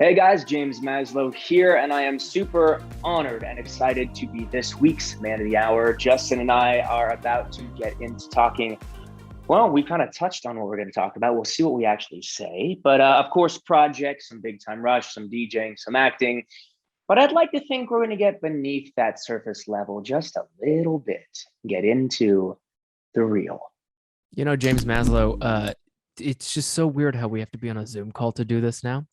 Hey guys, James Maslow here, and I am super honored and excited to be this week's Man of the Hour. Justin and I are about to get into talking. Well, we kind of touched on what we're going to talk about. We'll see what we actually say. But of course, projects, some big time rush, some DJing, some acting. But I'd like to think we're going to get beneath that surface level just a little bit, get into the real. James Maslow, it's just so weird how we have to be on a Zoom call to do this now.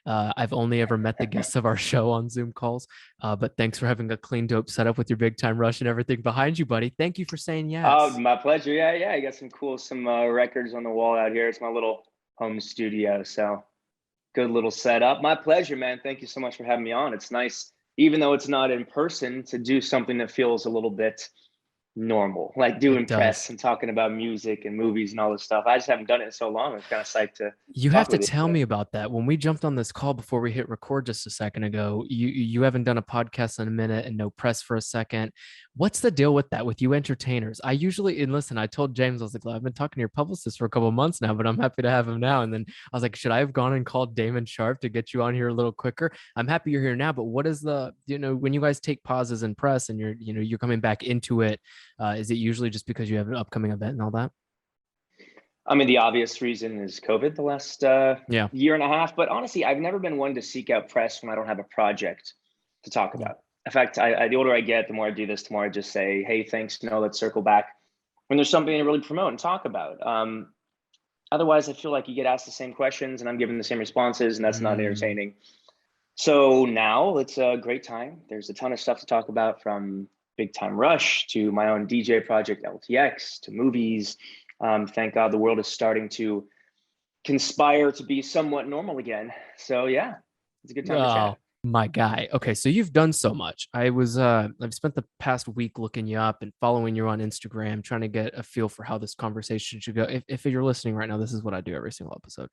I've only ever met the guests of our show on Zoom calls, but thanks for having a clean dope setup with your big time rush and everything behind you, buddy. Thank you for saying Oh, yes. my pleasure. Yeah. I got some records on the wall out here. It's my little home studio. So good little setup. My pleasure, man. Thank you so much for having me on. It's nice, even though it's not in person, to do something that feels a little bit normal, like doing It press does. and talking about music and movies and all this stuff. I just haven't done it in so long. I'm kind of psyched to You have talk to with you tell today. me about that. When we jumped on this call before we hit record just a second ago, you haven't done a podcast in a minute and no press for a second. What's the deal with that with you entertainers? I usually and listen, I told James, I was like, I've been talking to your publicist for a couple of months now, but I'm happy to have him now. And then I was like, should I have gone and called Damon Sharp to get you on here a little quicker? I'm happy you're here now, but what is when you guys take pauses in press and you're coming back into it, is it usually just because you have an upcoming event and all that? I mean, the obvious reason is COVID the last Yeah. year and a half. But honestly, I've never been one to seek out press when I don't have a project to talk Yeah. about. In fact, the older I get, the more I do this, the more I just say, hey, thanks. No, let's circle back when there's something to really promote and talk about. Otherwise, I feel like you get asked the same questions and I'm giving the same responses, and that's not Mm. entertaining. So now it's a great time. There's a ton of stuff to talk about, from Big Time Rush to my own DJ project, LTX, to movies. Thank God the world is starting to conspire to be somewhat normal again. So yeah, it's a good time to Oh, chat. my guy. Okay, so you've done so much. I've spent the past week looking you up and following you on Instagram, trying to get a feel for how this conversation should go. If you're listening right now, this is what I do every single episode.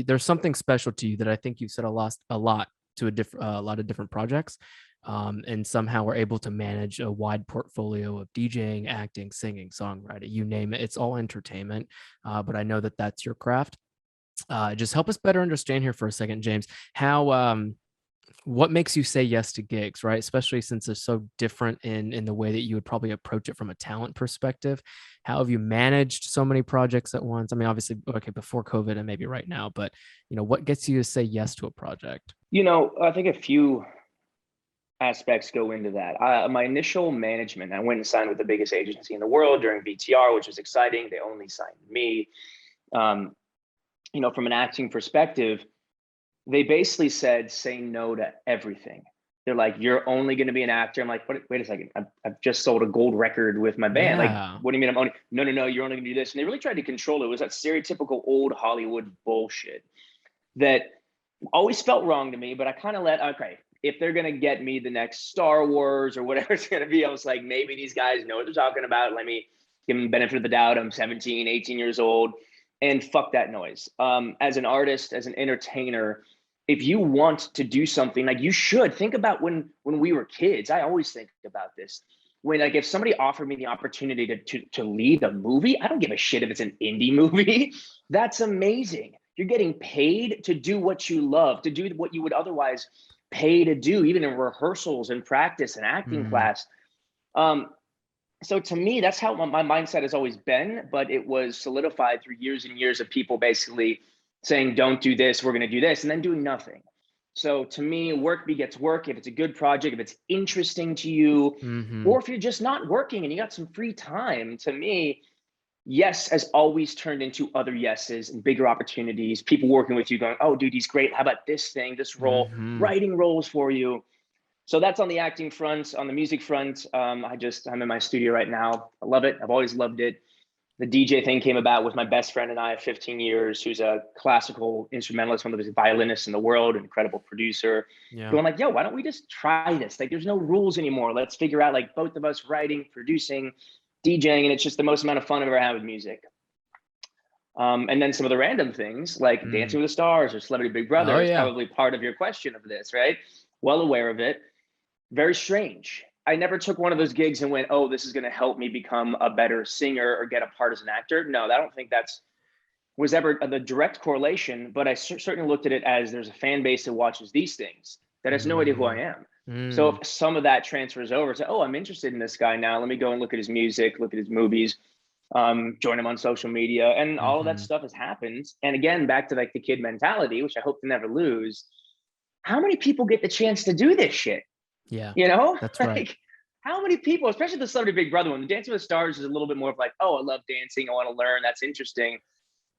There's something special to you that I think you've said a lot to a lot of different projects. And somehow we're able to manage a wide portfolio of DJing, acting, singing, songwriting, you name it. It's all entertainment. But I know that that's your craft. Just help us better understand here for a second, James, how what makes you say yes to gigs, right? Especially since it's so different in the way that you would probably approach it from a talent perspective. How have you managed so many projects at once? I mean, obviously, okay, before COVID and maybe right now, but what gets you to say yes to a project? I think a few aspects go into that. My initial management, I went and signed with the biggest agency in the world during BTR, which was exciting. They only signed me. Um, from an acting perspective, they basically said, say no to everything. They're like, you're only going to be an actor. I'm like, wait a second. I've just sold a gold record with my band. Like, Yeah. what do you mean I'm only, no, you're only going to do this. And they really tried to control it. It was that stereotypical old Hollywood bullshit that always felt wrong to me, but I kind of okay, if they're going to get me the next Star Wars or whatever it's going to be, I was like, maybe these guys know what they're talking about. Let me give them the benefit of the doubt. I'm 17, 18 years old, and fuck that noise. As an artist, as an entertainer, if you want to do something, like, you should think about when we were kids. I always think about this. When, like, if somebody offered me the opportunity to lead a movie, I don't give a shit if it's an indie movie. That's amazing. You're getting paid to do what you love, to do what you would otherwise pay to do, even in rehearsals and practice and acting Mm. class. Um, so to me, that's how my mindset has always been, but it was solidified through years and years of people basically saying, don't do this, we're going to do this, and then doing nothing. So to me, work begets work. If it's a good project, if it's interesting to you, Hmm. or if you're just not working and you got some free time, to me, yes has always turned into other yeses and bigger opportunities. People working with you going, oh, dude, he's great. How about this thing, this role, Hmm. writing roles for you. So that's on the acting front. On the music front, I'm in my studio right now. I love it. I've always loved it. The DJ thing came about with my best friend and I of 15 years, who's a classical instrumentalist, one of the best violinists in the world, an incredible producer, Yeah. going like, yo, why don't we just try this? Like, there's no rules anymore. Let's figure out, like, both of us writing, producing, DJing, and it's just the most amount of fun I've ever had with music. And then some of the random things like Mm. Dancing with the Stars or Celebrity Big Oh Brother is yeah. probably part of your question of this, right? Well aware of it. Very strange. I never took one of those gigs and went, oh, this is going to help me become a better singer or get a part as an actor. No, I don't think that's was ever the direct correlation, but I certainly looked at it as there's a fan base that watches these things that has no idea who I am. So if some of that transfers over to, oh, I'm interested in this guy now, let me go and look at his music, look at his movies, join him on social media, and all of that stuff has happened. And again, back to like the kid mentality, which I hope to never lose. How many people get the chance to do this shit? Yeah, you know, that's like, right. How many people, especially the Celebrity Big Brother one, the Dancing with the Stars is a little bit more of like, oh, I love dancing, I want to learn, that's interesting.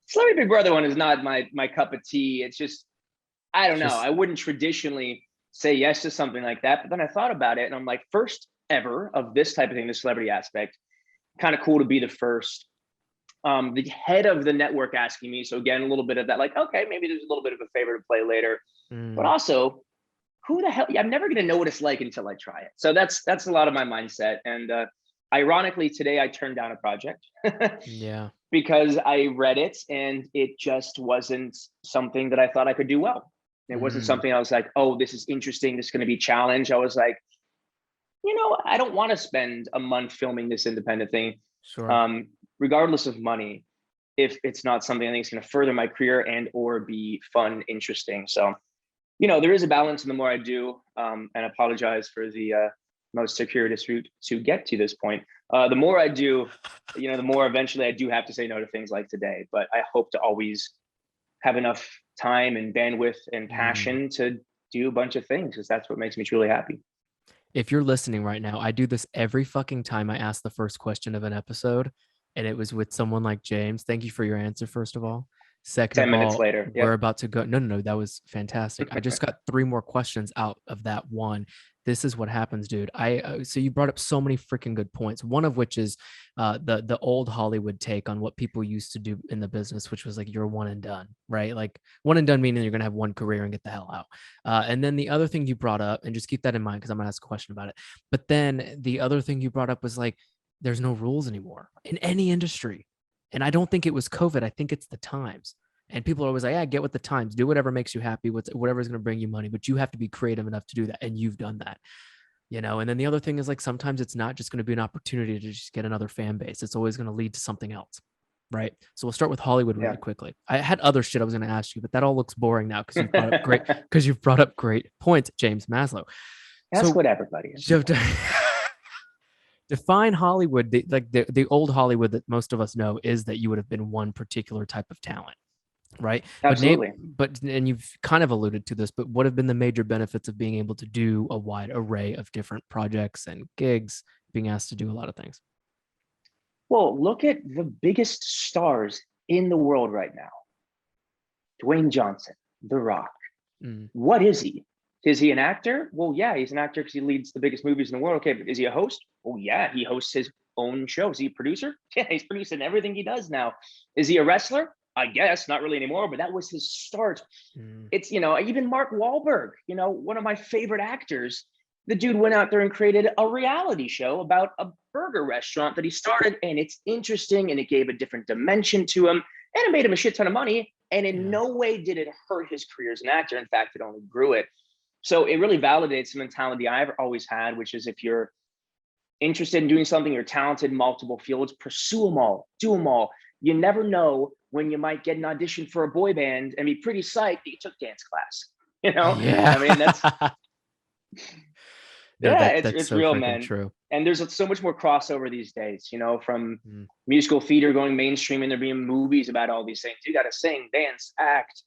Celebrity Big Brother one is not my cup of tea. It's just, I don't know. I wouldn't traditionally say yes to something like that. But then I thought about it and I'm like, first ever of this type of thing, the celebrity aspect, kind of cool to be the first. The head of the network asking me. So again, a little bit of that, like, okay, maybe there's a little bit of a favor to play later. But also, who the hell? I'm never going to know what it's like until I try it. So that's a lot of my mindset. And ironically, today I turned down a project. Yeah. Because I read it and it just wasn't something that I thought I could do well. It wasn't something I was like, oh, this is interesting. This is going to be a challenge. I was like, I don't want to spend a month filming this independent thing. Sure. Regardless of money, if it's not something I think is going to further my career and or be fun, interesting. So, there is a balance in the more I do, and I apologize for the most circuitous route to get to this point. The more I do, the more eventually I do have to say no to things like today. But I hope to always have enough time and bandwidth and passion to do a bunch of things, because that's what makes me truly happy. If you're listening right now, I do this every fucking time I ask the first question of an episode, and it was with someone like James. Thank you for your answer, first of all. Second 10 of minutes all, later. we're Yep. about to go. No, that was fantastic. I just got 3 more questions out of that one. This is what happens, dude. So you brought up so many freaking good points. One of which is the old Hollywood take on what people used to do in the business, which was like you're one and done, right? Like one and done meaning you're gonna have one career and get the hell out. And then the other thing you brought up, and just keep that in mind because I'm gonna ask a question about it. But then the other thing you brought up was like, there's no rules anymore in any industry. And I don't think it was COVID. I think it's the times. And people are always like, yeah, get with the times, do whatever makes you happy, whatever's going to bring you money, but you have to be creative enough to do that. And you've done that, And then the other thing is like, sometimes it's not just going to be an opportunity to just get another fan base. It's always going to lead to something else. Right. So we'll start with Hollywood really quickly. I had other shit I was going to ask you, but that all looks boring now because you've brought up great points, James Maslow. That's what everybody is. So define Hollywood. The old Hollywood that most of us know is that you would have been one particular type of talent. Right. Absolutely. And you've kind of alluded to this, but what have been the major benefits of being able to do a wide array of different projects and gigs, being asked to do a lot of things? Well, look at the biggest stars in the world right now. Dwayne Johnson, The Rock. What is he? Is he an actor? Well, yeah, he's an actor because he leads the biggest movies in the world. Okay, but is he a host? Oh, yeah, he hosts his own show. Is he a producer? Yeah, he's producing everything he does now. Is he a wrestler? I guess not really anymore, but that was his start. It's, even Mark Wahlberg, one of my favorite actors. The dude went out there and created a reality show about a burger restaurant that he started, and it's interesting, and it gave a different dimension to him, and it made him a shit ton of money, and in no way did it hurt his career as an actor. In fact, it only grew it. So it really validates the mentality I've always had, which is if you're interested in doing something, you're talented in multiple fields, pursue them all, do them all. You never know when you might get an audition for a boy band and be pretty psyched that you took dance class. Yeah. I mean, that's that's it's so real, freaking man. true. And there's so much more crossover these days, from musical theater going mainstream, and there being movies about all these things. You got to sing, dance, act.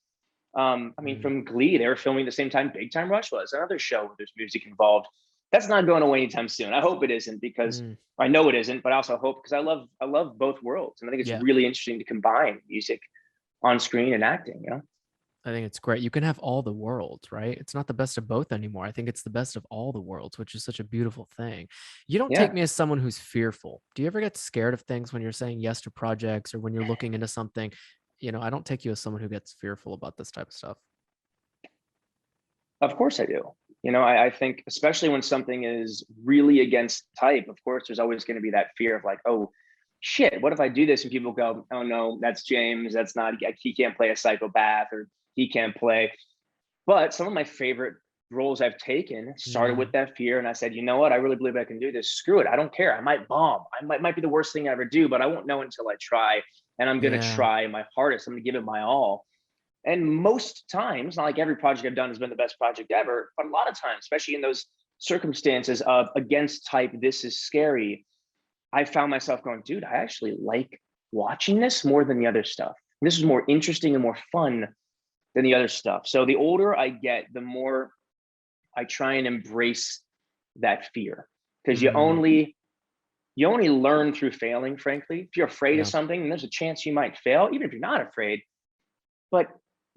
I mean, from Glee, they were filming at the same time Big Time Rush was, another show where there's music involved. That's not going away anytime soon. I hope it isn't, because I know it isn't, but I also hope, because I love both worlds. And I think it's really interesting to combine music on screen and acting, I think it's great. You can have all the worlds, right? It's not the best of both anymore. I think it's the best of all the worlds, which is such a beautiful thing. You don't take me as someone who's fearful. Do you ever get scared of things when you're saying yes to projects or when you're looking into something? I don't take you as someone who gets fearful about this type of stuff. Of course I do. I think especially when something is really against type, of course, there's always going to be that fear of like, oh, shit, what if I do this? And people go, oh, no, that's James. That's not, he can't play a psychopath, or he can't play. But some of my favorite roles I've taken started with that fear. And I said, you know what? I really believe I can do this. Screw it. I don't care. I might bomb. I might be the worst thing I ever do, but I won't know until I try. and I'm going to Yeah. try my hardest. I'm going to give it my all. And most times, not like every project I've done has been the best project ever, but a lot of times, especially in those circumstances of against type, this is scary, I found myself going, dude, I actually like watching this more than the other stuff. This is more interesting and more fun than the other stuff. So the older I get, the more I try and embrace that fear, because Mm, you only learn through failing, frankly. If you're afraid of yeah. something, and there's a chance you might fail, even if you're not afraid, but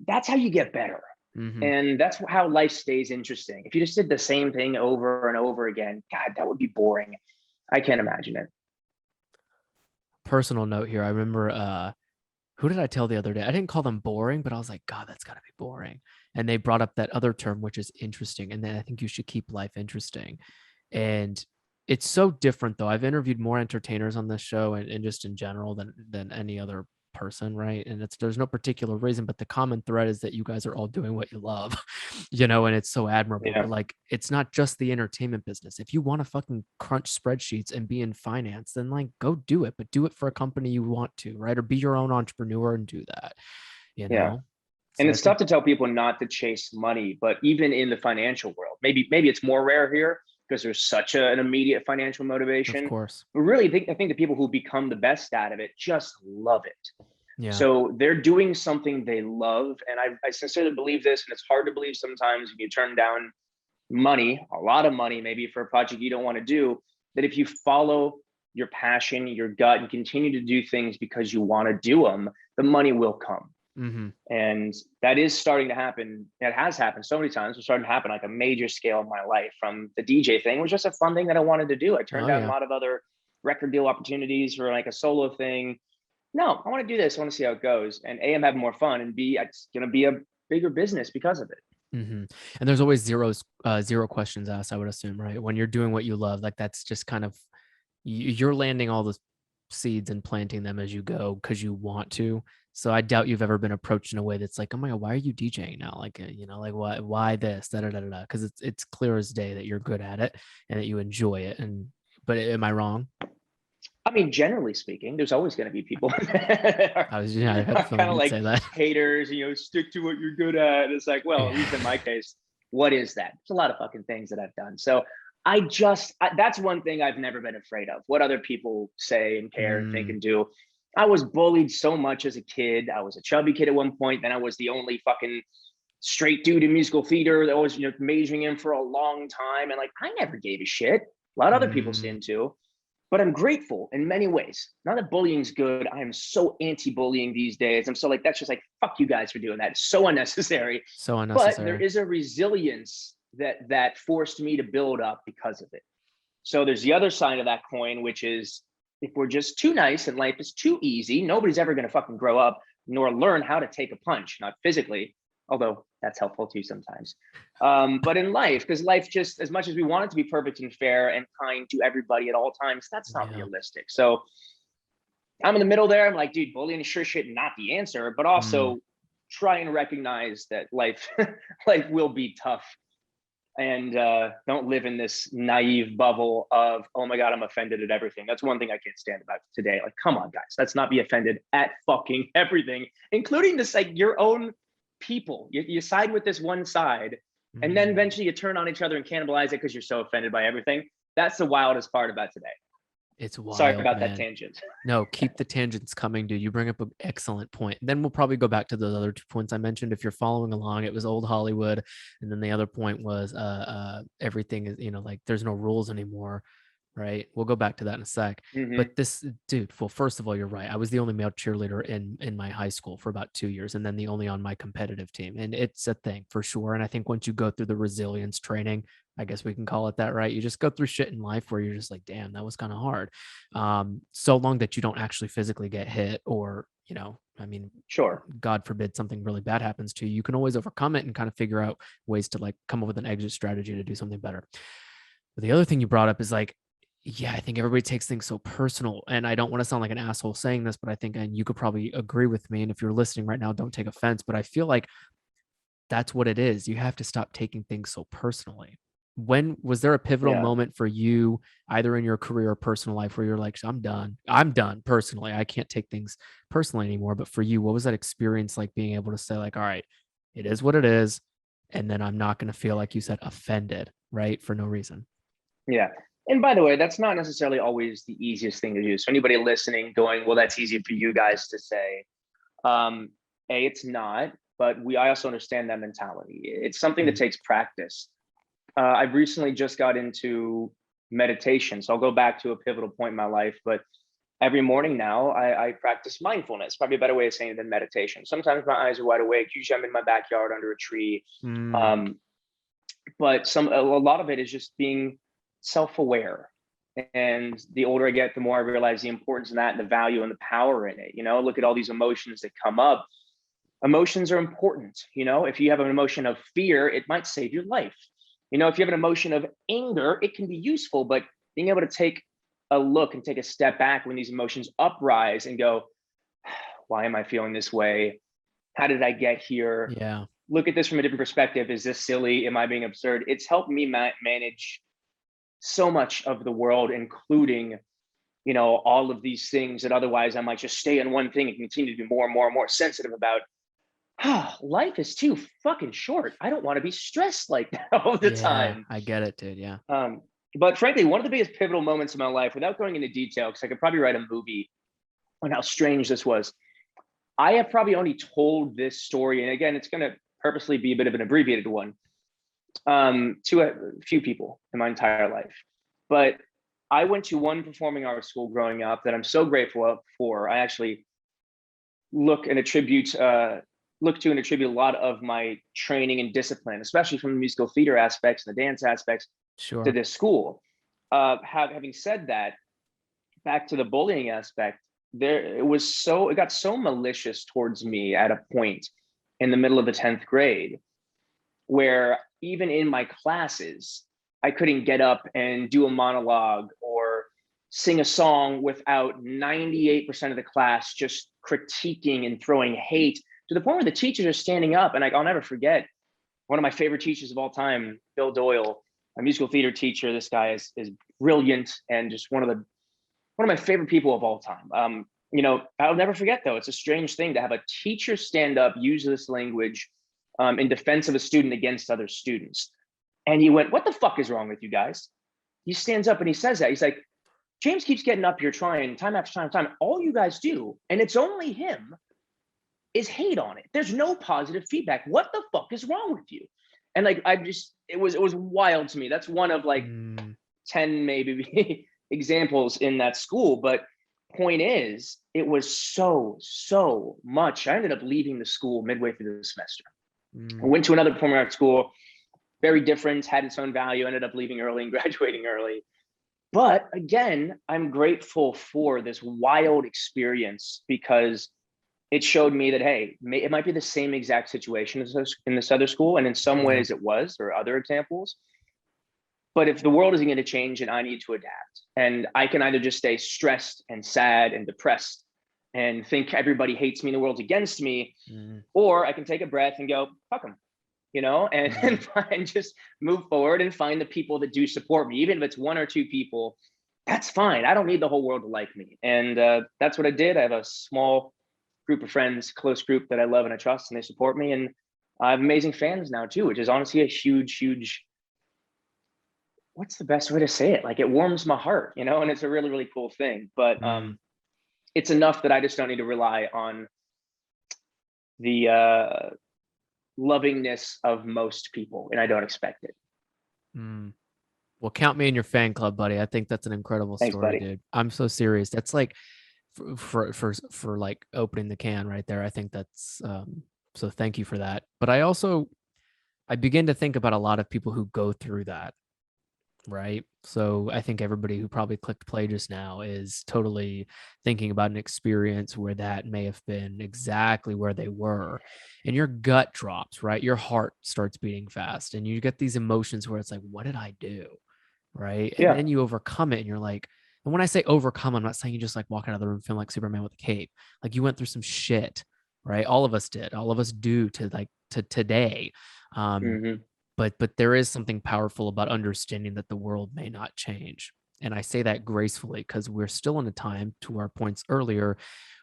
that's how you get better. Hmm. And that's how life stays interesting. If you just did the same thing over and over again, God, that would be boring. I can't imagine it. Personal note here. I remember who did I tell the other day? I didn't call them boring, but I was like, God, that's gotta be boring. And they brought up that other term, which is interesting. And then I think you should keep life interesting. And it's so different though. I've interviewed more entertainers on this show and just in general than any other person, right? And there's no particular reason, but the common thread is that you guys are all doing what you love, and it's so admirable. Yeah. But like it's not just the entertainment business. If you want to fucking crunch spreadsheets and be in finance, then like go do it, but do it for a company you want to, right? Or be your own entrepreneur and do that, you Yeah. know? And So I it's tough think, to tell people not to chase money, but even in the financial world, maybe it's more rare here because there's such an immediate financial of motivation. course. But really, I think the people who become the best at it just love it. Yeah. So they're doing something they love. And I sincerely believe this, and it's hard to believe sometimes when you turn down money, a lot of money, maybe for a project you don't want to do, that if you follow your passion, your gut, and continue to do things because you want to do them, the money will come. Hmm. And that is starting to happen. It has happened so many times. It's starting to happen like a major scale of my life. From the DJ thing, it was just a fun thing that I wanted to do. I turned Oh down a yeah. lot of other record deal opportunities for like a solo thing. No, I want to do this. I want to see how it goes. And A, I'm having more fun, and B, it's going to be a bigger business because of it. Hmm. And there's always zero questions asked, I would assume, right? When you're doing what you love, like that's just kind of you're landing all the seeds and planting them as you go because you want to. So I doubt you've ever been approached in a way that's like, oh my God, why are you DJing now? Like, like why this, da da da da? Because it's clear as day that you're good at it and that you enjoy it. And but am I wrong? I mean, generally speaking, there's always going to be people that Yeah, I had a are feeling kind of you'd like say that. haters, stick to what you're good at. And it's like, well, at least in Yeah. my case, what is that? It's a lot of fucking things that I've done. So that's one thing I've never been afraid of, what other people say and care and think Mm, and do. I was bullied so much as a kid. I was a chubby kid at one point. Then I was the only fucking straight dude in musical theater that was, majoring in for a long time. And like, I never gave a shit. A lot of other people mm, seem to, but I'm grateful in many ways. Not that bullying's good. I am so anti-bullying these days. I'm so like, that's just like, fuck you guys for doing that. It's so unnecessary. so But there unnecessary. is a resilience that forced me to build up because of it. So there's the other side of that coin, which is if we're just too nice and life is too easy, nobody's ever going to fucking grow up nor learn how to take a punch, not physically, although that's helpful too sometimes. But in life, because life just, as much as we want it to be perfect and fair and kind to everybody at all times, that's not Yeah. realistic. So I'm in the middle there. I'm like, dude, bullying is sure shit not the answer, but Mm, also try and recognize that life life will be tough, and don't live in this naive bubble of, oh my God, I'm offended at everything. That's one thing I can't stand about today. Like, come on, guys, let's not be offended at fucking everything, including this, like your own people. You side with this one side, and then mm. eventually you turn on each other and cannibalize it because you're so offended by everything. That's the wildest part about today. It's Sorry wild, about that man. tangent. No, keep the tangents coming, dude. You bring up an excellent point. Then we'll probably go back to those other 2 points I mentioned. If you're following along, it was old Hollywood, and then the other point was everything is, like there's no rules anymore, right? We'll go back to that in a sec. Mm-hmm. But this dude, well, first of all, you're right. I was the only male cheerleader in my high school for about 2 years, and then the only on my competitive team. And it's a thing for sure. And I think once you go through the resilience training, I guess we can call it that, right? You just go through shit in life where you're just like, damn, that was kind of hard. So long that you don't actually physically get hit or, I mean, Sure. God forbid something really bad happens to you, you can always overcome it and kind of figure out ways to like come up with an exit strategy to do something better. But the other thing you brought up is like, yeah, I think everybody takes things so personal. And I don't want to sound like an asshole saying this, but I think, and you could probably agree with me. And if you're listening right now, don't take offense, but I feel like that's what it is. You have to stop taking things so personally. When was there a pivotal Yeah. moment for you, either in your career or personal life, where you're like, I'm done personally, I can't take things personally anymore? But for you, what was that experience like, being able to say like, all right, it is what it is, and then I'm not going to feel, like you said, offended, right, for no reason? Yeah. And by the way, that's not necessarily always the easiest thing to do. So anybody listening going, well, that's easy for you guys to say. Um, it's not, but I also understand that mentality. It's something that Mm. takes practice. I've recently just got into meditation. So I'll go back to a pivotal point in my life, but every morning now I practice mindfulness, probably a better way of saying it than meditation. Sometimes my eyes are wide awake. Usually I'm in my backyard under a tree. Mm. Um, but a lot of it is just being self-aware. And the older I get, the more I realize the importance of that and the value and the power in it. Look at all these emotions that come up. Emotions are important. If you have an emotion of fear, it might save your life. If you have an emotion of anger, it can be useful, but being able to take a look and take a step back when these emotions uprise and go, why am I feeling this way? How did I get here? Yeah. Look at this from a different perspective. Is this silly? Am I being absurd? It's helped me manage so much of the world, including, all of these things that otherwise I might just stay in one thing and continue to be more and more and more sensitive about. Life is too fucking short. I don't want to be stressed like that all the Yeah, time. I get it, dude. Yeah. But frankly, one of the biggest pivotal moments in my life, without going into detail, because I could probably write a movie on how strange this was. I have probably only told this story, and again, it's going to purposely be a bit of an abbreviated one, to a few people in my entire life. But I went to one performing arts school growing up that I'm so grateful for. I actually look and attribute look to and attribute a lot of my training and discipline, especially from the musical theater aspects and the dance aspects, to Sure. this school. Having said that, back to the bullying aspect, it got so malicious towards me at a point in the middle of the 10th grade, where even in my classes, I couldn't get up and do a monologue or sing a song without 98% of the class just critiquing and throwing hate, to the point where the teachers are standing up. And I'll never forget one of my favorite teachers of all time, Bill Doyle, a musical theater teacher. This guy is brilliant and just one of my favorite people of all time. I'll never forget, though. It's a strange thing to have a teacher stand up, use this language in defense of a student against other students. And he went, "What the fuck is wrong with you guys?" He stands up and he says that. He's like, "James keeps getting up here trying time after time after time. All you guys do, and it's only him, is hate on it. There's no positive feedback. What the fuck is wrong with you?" And like, it was wild to me. That's one of like Mm. 10 maybe examples in that school. But point is, it was so much. I ended up leaving the school midway through the semester. I Mm. went to another performing arts school, very different, had its own value, ended up leaving early and graduating early. But again, I'm grateful for this wild experience, because it showed me that, hey, it might be the same exact situation as in this other school. And in some Yeah. ways it was, or other examples. But if the world isn't going to change, and I need to adapt, and I can either just stay stressed and sad and depressed and think everybody hates me and the world's against me, Mm. or I can take a breath and go, fuck them, and, Mm. and just move forward and find the people that do support me. Even if it's one or two people, that's fine. I don't need the whole world to like me. And that's what I did. I have a small group of friends, close group that I love and I trust, and they support me. And I have amazing fans now too, which is honestly a huge, what's the best way to say it? Like, it warms my heart, and it's a really, really cool thing. But Mm. it's enough that I just don't need to rely on the lovingness of most people, and I don't expect it. Mm. Well, count me in your fan club, buddy. I think that's an incredible Thanks, story, buddy. dude. I'm so serious. That's like for like opening the can right there. I think that's so thank you for that. But I begin to think about a lot of people who go through that, right? So I think everybody who probably clicked play just now is totally thinking about an experience where that may have been exactly where they were. And your gut drops, right? Your heart starts beating fast and you get these emotions where it's like, what did I do? Right. And Yeah. then you overcome it and you're like, and when I say overcome, I'm not saying you just like walk out of the room feeling like Superman with a cape. Like you went through some shit, right? All of us did. All of us do to like to today. Um, Hmm. but there is something powerful about understanding that the world may not change. And I say that gracefully because we're still in a time, to our points earlier,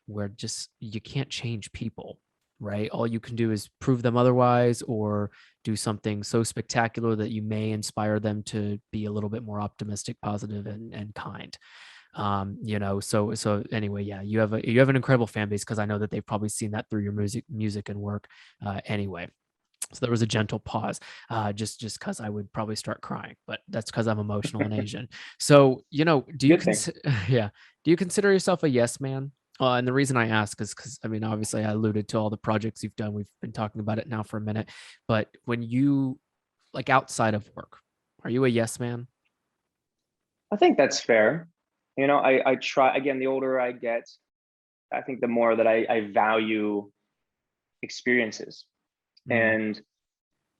where just you can't change people, right? All you can do is prove them otherwise, or do something so spectacular that you may inspire them to be a little bit more optimistic, positive, and kind. So anyway, yeah, you have an incredible fan base, because I know that they've probably seen that through your music and work. Anyway, so there was a gentle pause, just because I would probably start crying, but that's because I'm emotional and Asian. So, do you Good thing. consider, yeah, do you consider yourself a yes man? And the reason I ask is because, I mean, obviously I alluded to all the projects you've done. We've been talking about it now for a minute, but when you, like, outside of work, are you a yes man? I think that's fair. I try, again, the older I get, I think the more that I value experiences. Mm, And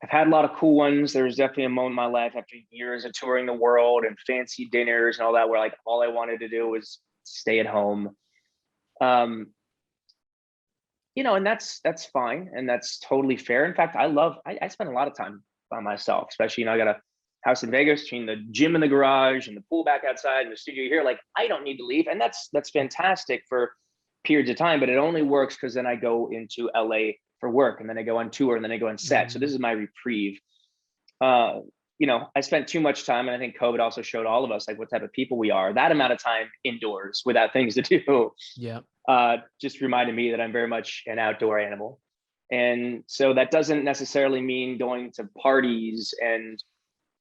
I've had a lot of cool ones. There was definitely a moment in my life after years of touring the world and fancy dinners and all that, where like all I wanted to do was stay at home. Um, and that's fine and that's totally fair. In fact, I spend a lot of time by myself, especially, I got a house in Vegas between the gym in the garage and the pool back outside and the studio here. Like, I don't need to leave. And that's fantastic for periods of time, but it only works because then I go into LA for work, and then I go on tour, and then I go on set. So this mm, is my reprieve. uh, I spent too much time, and I think COVID also showed all of us like what type of people we are. That amount of time indoors without things to do yeah. just reminded me that I'm very much an outdoor animal. And so that doesn't necessarily mean going to parties and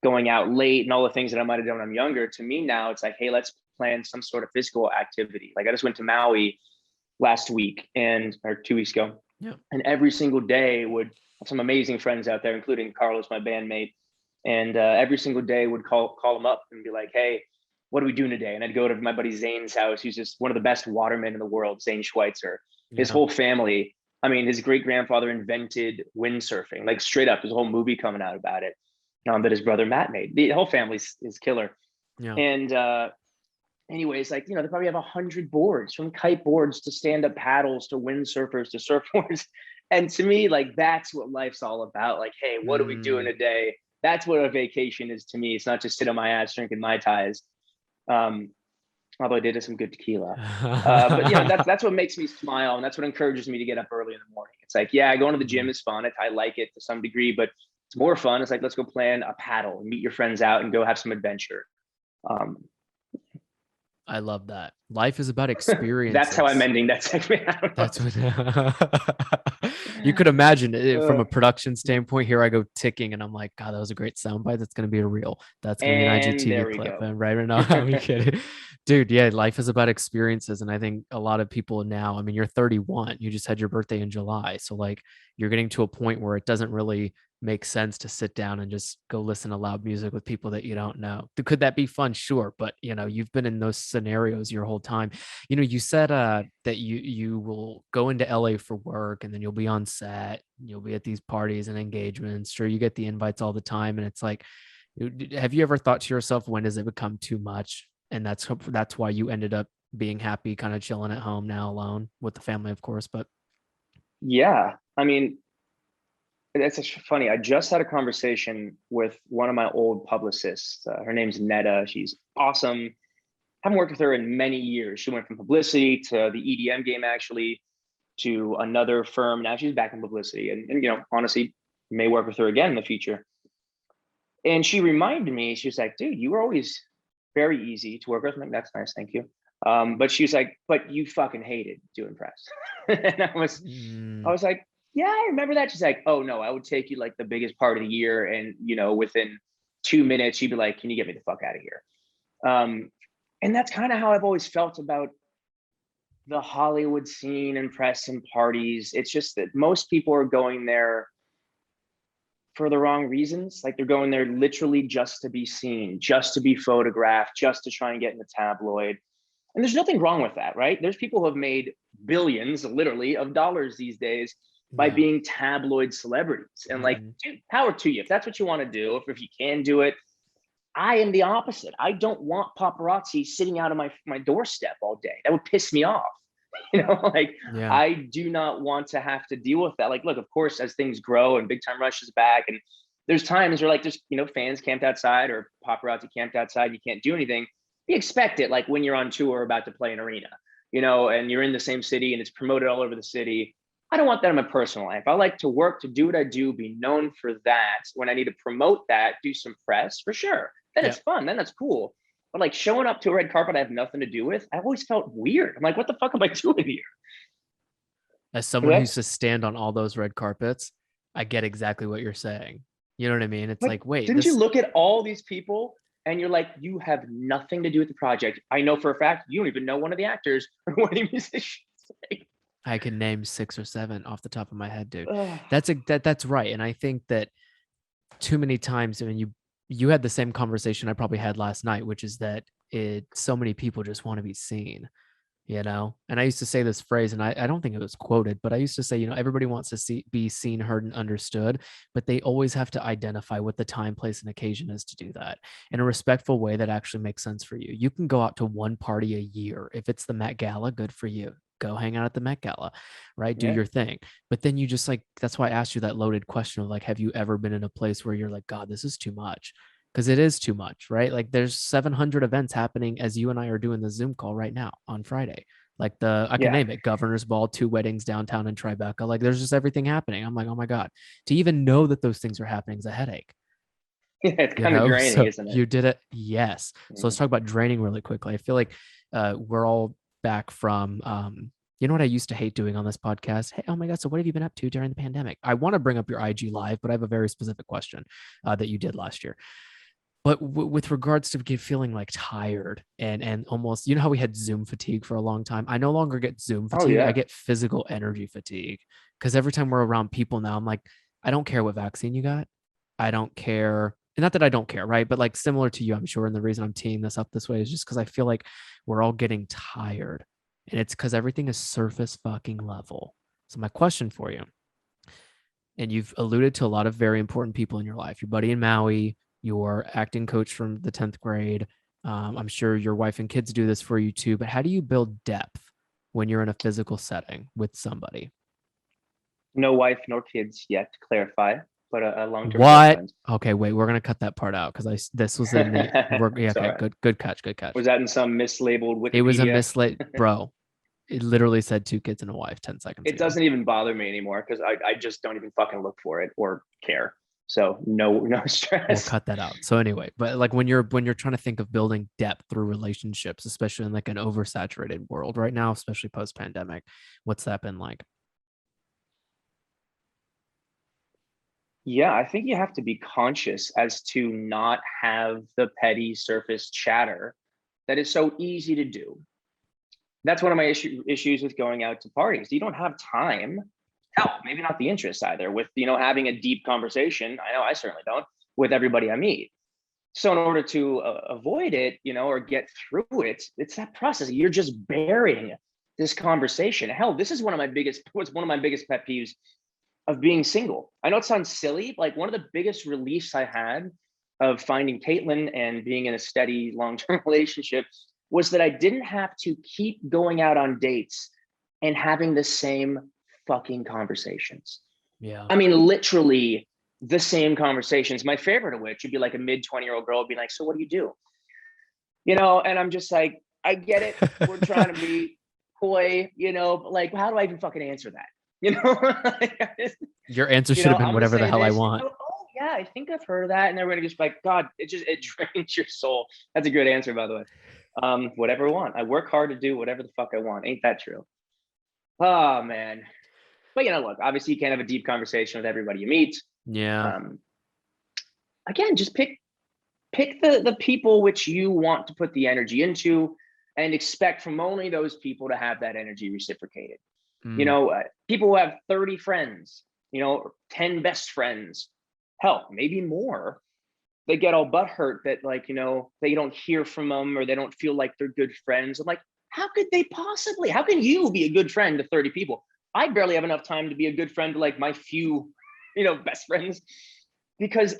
going out late and all the things that I might have done when I'm younger. To me now, it's like, hey, let's plan some sort of physical activity. Like, I just went to Maui last week or 2 weeks ago, Yeah. and every single day would have some amazing friends out there, including Carlos, my bandmate. And every single day would call him up and be like, "Hey, what are we doing today?" And I'd go to my buddy Zane's house. He's just one of the best watermen in the world, Zane Schweitzer. His Yeah. whole family. I mean, his great grandfather invented windsurfing, like straight up. There's a whole movie coming out about it, that his brother Matt made. The whole family is killer. Yeah. And anyways, like, they probably have 100 boards, from kite boards to stand-up paddles to windsurfers to surfboards. And to me, like, that's what life's all about. Like, hey, what are we doing Mm. today? That's what a vacation is to me. It's not just sit on my ass drinking Mai Tais. Um, Although I did have some good tequila. But that's what makes me smile, and that's what encourages me to get up early in the morning. It's like, yeah, going to the gym Mm. is fun. I like it to some degree, but it's more fun. It's like, let's go plan a paddle and meet your friends out and go have some adventure. Um, I love that. Life is about that's how I'm experiences. ending that segment. I don't That's what you could know. imagine it from Uh, a production standpoint. Here I go ticking, and I'm like, God, that was a great soundbite. That's going to be a reel. That's going to be an and IGTV there we clip. go. And right now, I'm kidding, dude. Yeah, life is about experiences, and I think a lot of people now. I mean, you're 31. You just had your birthday in July, so like you're getting to a point where it doesn't really make sense to sit down and just go listen to loud music with people that you don't know. Could that be fun? Sure, but you've been in those scenarios your whole time. You said that you will go into LA for work, and then you'll be on set, you'll be at these parties and engagements. Sure, you get the invites all the time, and it's like, have you ever thought to yourself, when does it become too much? And that's why you ended up being happy, kind of chilling at home now, alone with the family, of course. But Yeah, I mean, it's funny. I just had a conversation with one of my old publicists. Her name's Netta. She's awesome. Haven't worked with her in many years. She went from publicity to the EDM game, actually, to another firm. Now she's back in publicity, and honestly, may work with her again in the future. And she reminded me, she was like, "Dude, you were always very easy to work with." I'm like, "That's nice, thank you." But she was like, "But you fucking hated doing press." And I mm, was like, "Yeah, I remember that." She's like, "Oh no, I would take you like the biggest part of the year, and within 2 minutes, she'd be like, 'Can you get me the fuck out of here?'" And that's kind of how I've always felt about the Hollywood scene and press and parties. It's just that most people are going there for the wrong reasons. Like, they're going there literally just to be seen, just to be photographed, just to try and get in the tabloid. And there's nothing wrong with that, right? There's people who have made billions, literally, of dollars these days by yeah. being tabloid celebrities. And like, Mhm. dude, power to you. If that's what you want to do, if you can do it. I am the opposite. I don't want paparazzi sitting out of my doorstep all day. That would piss me off. Like, Yeah. I do not want to have to deal with that. Like, look, of course, as things grow and Big Time Rush is back and there's times where like there's, fans camped outside or paparazzi camped outside. You can't do anything. You expect it, like when you're on tour about to play an arena, and you're in the same city and it's promoted all over the city. I don't want that in my personal life. I like to work, to do what I do, be known for that. When I need to promote that, do some press for sure. Then it's fun. Then that's cool. But like showing up to a red carpet I have nothing to do with, I always felt weird. I'm like, what the fuck am I doing here? As someone who used to stand on all those red carpets, I get exactly what you're saying. You know what I mean? It's like wait, didn't you look at all these people and you're like, you have nothing to do with the project. I know for a fact you don't even know one of the actors or one of the musicians. I can name 6 or 7 off the top of my head, dude. That's right. And I think that too many times, I mean, you had the same conversation I probably had last night, which is that so many people just want to be seen, And I used to say this phrase, and I don't think it was quoted, but I used to say, everybody wants to be seen, heard, and understood, but they always have to identify what the time, place, and occasion is to do that in a respectful way that actually makes sense for you. You can go out to one party a year. If it's the Met Gala, good for you. Go hang out at the Met Gala, right? Do your thing. But then you just like, that's why I asked you that loaded question of like, have you ever been in a place where you're like, God, this is too much? Because it is too much, right? Like there's 700 events happening as you and I are doing the Zoom call right now on Friday. Like I can name it, Governor's Ball, 2 weddings downtown in Tribeca. Like there's just everything happening. I'm like, oh my God, to even know that those things are happening is a headache. Yeah, it's kind of draining, so isn't it? You did it. Yes. So let's talk about draining really quickly. I feel like we're all back from, you know what I used to hate doing on this podcast? Hey, oh my God. So what have you been up to during the pandemic? I want to bring up your IG live, but I have a very specific question that you did last year. But with regards to feeling like tired and almost, how we had Zoom fatigue for a long time. I no longer get Zoom fatigue. I get physical energy fatigue because every time we're around people now, I'm like, I don't care what vaccine you got. I don't care. And not that I don't care, right? But like similar to you, I'm sure. And the reason I'm teeing this up this way is just because I feel like we're all getting tired. And it's because everything is surface fucking level. So my question for you, and you've alluded to a lot of very important people in your life, your buddy in Maui, your acting coach from the 10th grade. I'm sure your wife and kids do this for you too, but how do you build depth when you're in a physical setting with somebody? No wife nor kids yet, to clarify, but a long-term girlfriend. Okay, wait, we're gonna cut that part out because this was in it. Okay, good catch. Was that in some mislabeled Wikipedia? It was a bro. It literally said 2 kids and a wife 10 seconds ago. It doesn't even bother me anymore because I just don't even fucking look for it or care. So no stress. We'll cut that out. So anyway, but like when you're trying to think of building depth through relationships, especially in like an oversaturated world right now, especially post-pandemic, what's that been like? Yeah, I think you have to be conscious as to not have the petty surface chatter that is so easy to do. That's one of my issues with going out to parties. You don't have time. Hell, maybe not the interest either with, having a deep conversation. I know I certainly don't with everybody I meet. So in order to avoid it, or get through it, it's that process. You're just burying this conversation. Hell, this is one of my biggest pet peeves of being single. I know it sounds silly, but like one of the biggest reliefs I had of finding Caitlin and being in a steady long-term relationship was that I didn't have to keep going out on dates and having the same fucking conversations. Yeah. I mean, literally the same conversations. My favorite of which would be like a mid-20-year-old girl would be like, so what do you do? And I'm just like, I get it. We're trying to be coy, but like, how do I even fucking answer that? Your answer should have been whatever the hell I want. Oh yeah, I think I've heard of that. And they're going to just like, God, it drains your soul. That's a good answer, by the way. Whatever I want. I work hard to do whatever the fuck I want. Ain't that true? Oh man. But look, obviously you can't have a deep conversation with everybody you meet. Yeah. Again, just pick the people which you want to put the energy into and expect from only those people to have that energy reciprocated. People who have 30 friends, 10 best friends, hell, maybe more. They get all butthurt that they don't hear from them or they don't feel like they're good friends. I'm like, how can you be a good friend to 30 people? I barely have enough time to be a good friend to like my few, best friends because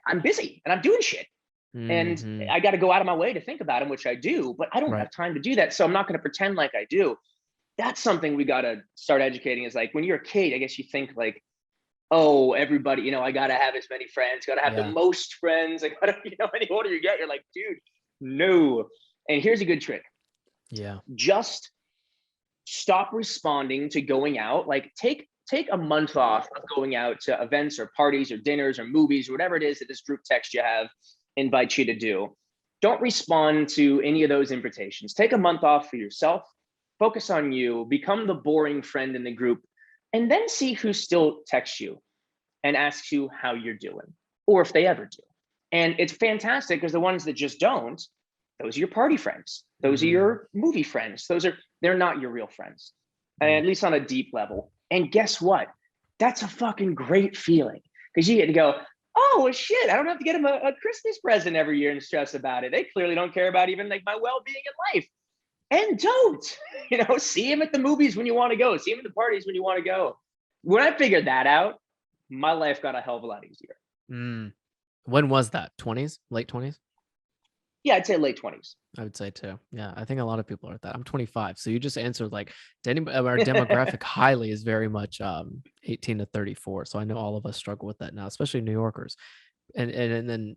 I'm busy and I'm doing shit. And I got to go out of my way to think about them, which I do, but I don't have time to do that. So I'm not going to pretend like I do. That's something we got to start educating is like when you're a kid, I guess you think like, oh, everybody, I gotta have as many friends, gotta have the Yeah. most friends. I gotta, any older you get, you're like, dude, no. And here's a good trick. Yeah. Just stop responding to going out. Like take a month off of going out to events or parties or dinners or movies or whatever it is that this group text you have invites you to do. Don't respond to any of those invitations. Take a month off for yourself. Focus on you. Become the boring friend in the group, and then see who still texts you and asks you how you're doing, or if they ever do. And it's fantastic because the ones that just don't, those are your party friends. Those are Mm. your movie friends. They're not your real friends, and Mm. at least on a deep level. And guess what? That's a fucking great feeling because you get to go, oh well, shit, I don't have to get them a Christmas present every year and stress about it. They clearly don't care about even like my well-being in life. And don't, see him at the movies when you want to go, see him at the parties when you want to go. When I figured that out, my life got a hell of a lot easier. Mm. When was that? 20s? Late 20s? Yeah, I'd say late 20s. I would say too. Yeah, I think a lot of people are at that. I'm 25, so you just answered like our demographic highly is very much 18 to 34. So I know all of us struggle with that now, especially New Yorkers. And then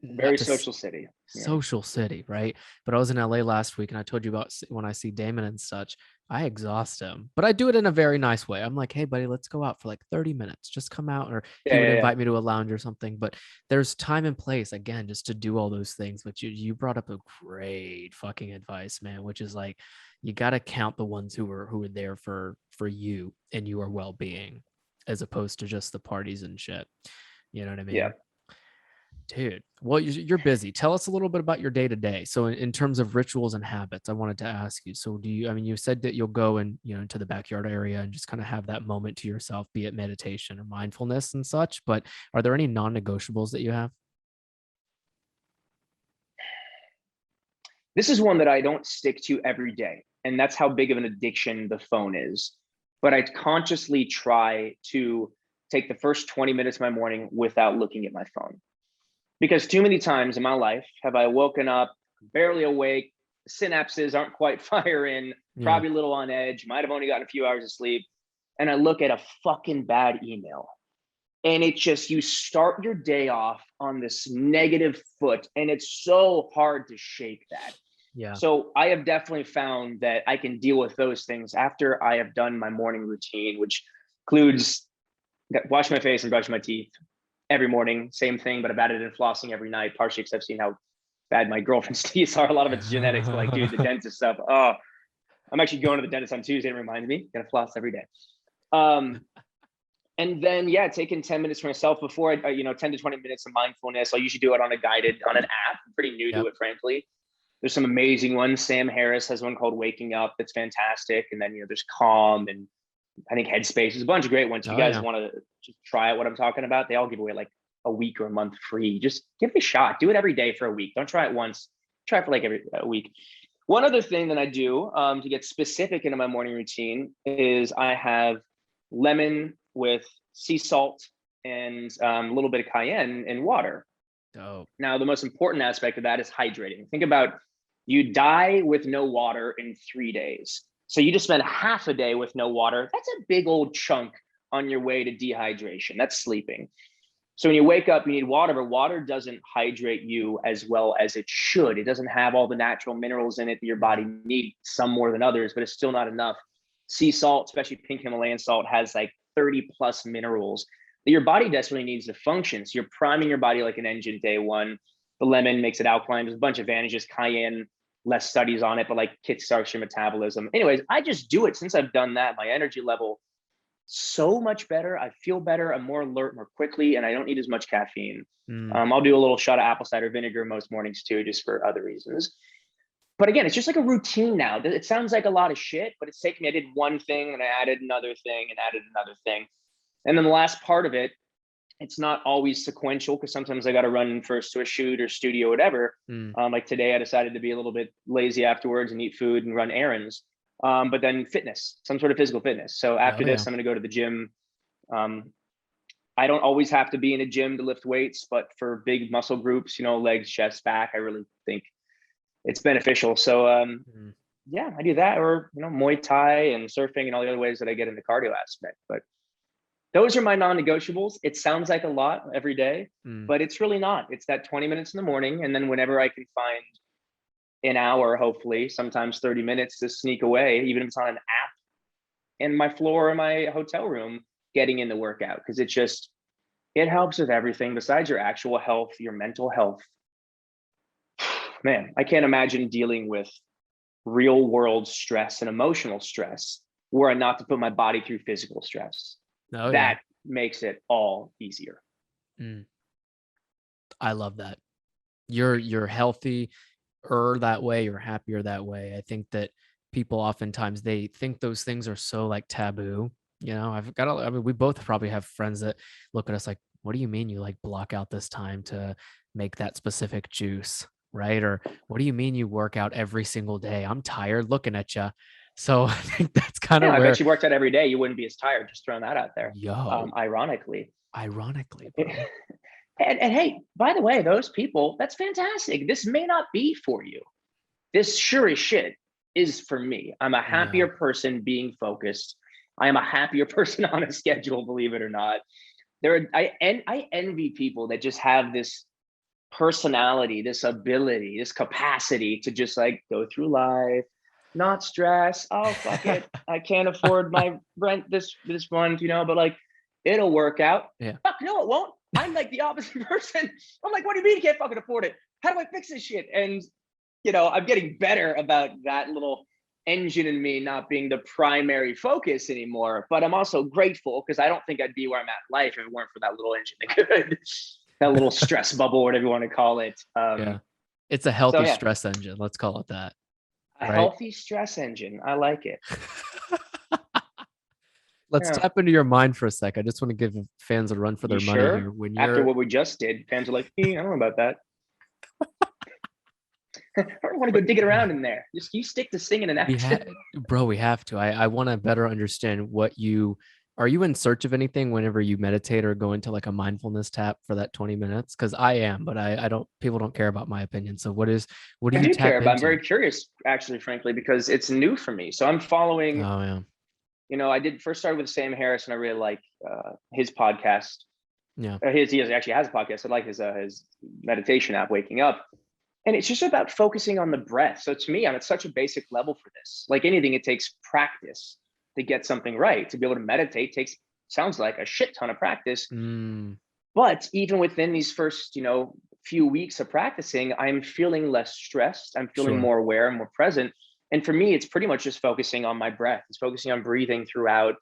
not Very to social city. Yeah. social city, right? But I was in LA last week and I told you about when I see Damon and such, I exhaust him, but I do it in a very nice way. I'm like, hey, buddy, let's go out for like 30 minutes. Just come out. Or he Yeah, would yeah, yeah. invite me to a lounge or something. But there's time and place, again, just to do all those things. But you brought up a great fucking advice, man, which is like, you got to count the ones who are there for you and your well-being, as opposed to just the parties and shit. You know what I Yeah. mean? Dude, well, you're busy. Tell us a little bit about your day to day. So, in terms of rituals and habits, I wanted to ask you. So, I mean, you said that you'll go and into the backyard area and just kind of have that moment to yourself, be it meditation or mindfulness and such. But are there any non-negotiables that you have? This is one that I don't stick to every day. And that's how big of an addiction the phone is. But I consciously try to take the first 20 minutes of my morning without looking at my phone. Because too many times in my life have I woken up barely awake, synapses aren't quite firing, Yeah, probably a little on edge, might have only gotten a few hours of sleep, and I look at a fucking bad email. And it just, you start your day off on this negative foot, and it's so hard to shake that. yeah. So I have definitely found that I can deal with those things after I have done my morning routine, which includes wash my face and brush my teeth every morning. Same thing, but I've added in flossing every night, partially because I've seen how bad my girlfriend's teeth are. A lot of it's genetics, but like, dude, the dentist stuff. Oh, I'm actually going to the dentist on Tuesday. It reminds me, gotta floss every day. Um, and then yeah, taking 10 minutes for myself before 10 to 20 minutes of mindfulness. I'll usually do it on an app. I'm pretty new to Yep. it, frankly. There's some amazing ones. Sam Harris has one called Waking Up that's fantastic. And then there's Calm, and I think Headspace. There's a bunch of great ones. If you Oh guys yeah. want to just try out what I'm talking about, they all give away like a week or a month free. Just give it a shot. Do it every day for a week. Don't try it once. Try it for like every week. One other thing that I do to get specific into my morning routine is I have lemon with sea salt and a little bit of cayenne and water. Dope. Now, the most important aspect of that is hydrating. Think about, you die with no water in 3 days. So you just spend half a day with no water. That's a big old chunk on your way to dehydration. That's sleeping. So when you wake up, you need water, but water doesn't hydrate you as well as it should. It doesn't have all the natural minerals in it that your body needs, some more than others, but it's still not enough. Sea salt, especially pink Himalayan salt, has like 30 plus minerals that your body desperately needs to function. So you're priming your body like an engine day one. The lemon makes it alkaline. There's a bunch of advantages. Cayenne, less studies on it, but like kickstarts your metabolism. Anyways, I just do it. Since I've done that, my energy level so much better. I feel better. I'm more alert more quickly, and I don't need as much caffeine. Mm. I'll do a little shot of apple cider vinegar most mornings too, just for other reasons. But again, it's just like a routine now. It sounds like a lot of shit, but it's taken me, I did one thing and I added another thing and added another thing. And then the last part of it, it's not always sequential because sometimes I got to run first to a shoot or studio, or whatever. Mm. Like today, I decided to be a little bit lazy afterwards and eat food and run errands. But then fitness, some sort of physical fitness. So Oh after yeah. this, I'm going to go to the gym. Um, I don't always have to be in a gym to lift weights, but for big muscle groups, legs, chest, back, I really think it's beneficial. So Mm. yeah, I do that, or Muay Thai and surfing and all the other ways that I get in the cardio aspect. But those are my non-negotiables. It sounds like a lot every day, Mm. but it's really not. It's that 20 minutes in the morning. And then whenever I can find an hour, hopefully, sometimes 30 minutes to sneak away, even if it's on an app in my floor in my hotel room, getting in the workout. Because it helps with everything besides your actual health, your mental health. Man, I can't imagine dealing with real world stress and emotional stress were I not to put my body through physical stress. Oh yeah. That makes it all easier. Mm. I love that. You're healthy that way, you're happier that way. I think that people oftentimes they think those things are so like taboo. I mean, we both probably have friends that look at us like, what do you mean you like block out this time to make that specific juice? Right? Or what do you mean you work out every single day? I'm tired looking at you. So I think that's kind Yeah, of I bet where, you worked out every day. You wouldn't be as tired. Just throwing that out there. yo, Ironically. ironically, and, bro. and hey, by the way, those people, that's fantastic. This may not be for you. This sure as shit is for me. I'm a Yeah. happier person being focused. I am a happier person on a schedule, believe it or not. I envy people that just have this personality, this ability, this capacity to just like go through life, not stress. Oh fuck it, I can't afford my rent this month, but like it'll work out. Yeah. Fuck no, it won't. I'm like the opposite person. I'm like, what do you mean you can't fucking afford it? How do I fix this shit? And I'm getting better about that little engine in me not being the primary focus anymore. But I'm also grateful because I don't think I'd be where I'm at in life if it weren't for that little engine that could, that little stress bubble, whatever you want to call it. Yeah. It's a So healthy yeah, stress engine. Let's call it that. a Right. healthy stress engine. I like it. Let's Yeah. tap into your mind for a sec. I just want to give fans a run for You their money sure? here. When After you're, what we just did, fans are like, I don't know about that. I don't want to go digging around in there. Just you stick to singing and we have, acting. bro, we have to. I want to better understand what are you in search of anything whenever you meditate or go into like a mindfulness tap for that 20 minutes? Because I am, but I don't, people don't care about my opinion. So what do I you do care tap about. I'm into? very curious, actually, frankly, because it's new for me. So I'm following. Oh, yeah. I did first start with Sam Harris, and I really like his podcast. Yeah. He actually has a podcast. I like his meditation app, Waking Up, and it's just about focusing on the breath. So to me, I'm at such a basic level for this. Like anything, it takes practice to get something right. To be able to meditate sounds like a shit ton of practice. Mm, But even within these first, few weeks of practicing, I'm feeling less stressed. I'm feeling sure. more aware and more present. And for me, it's pretty much just focusing on my breath. It's focusing on breathing throughout,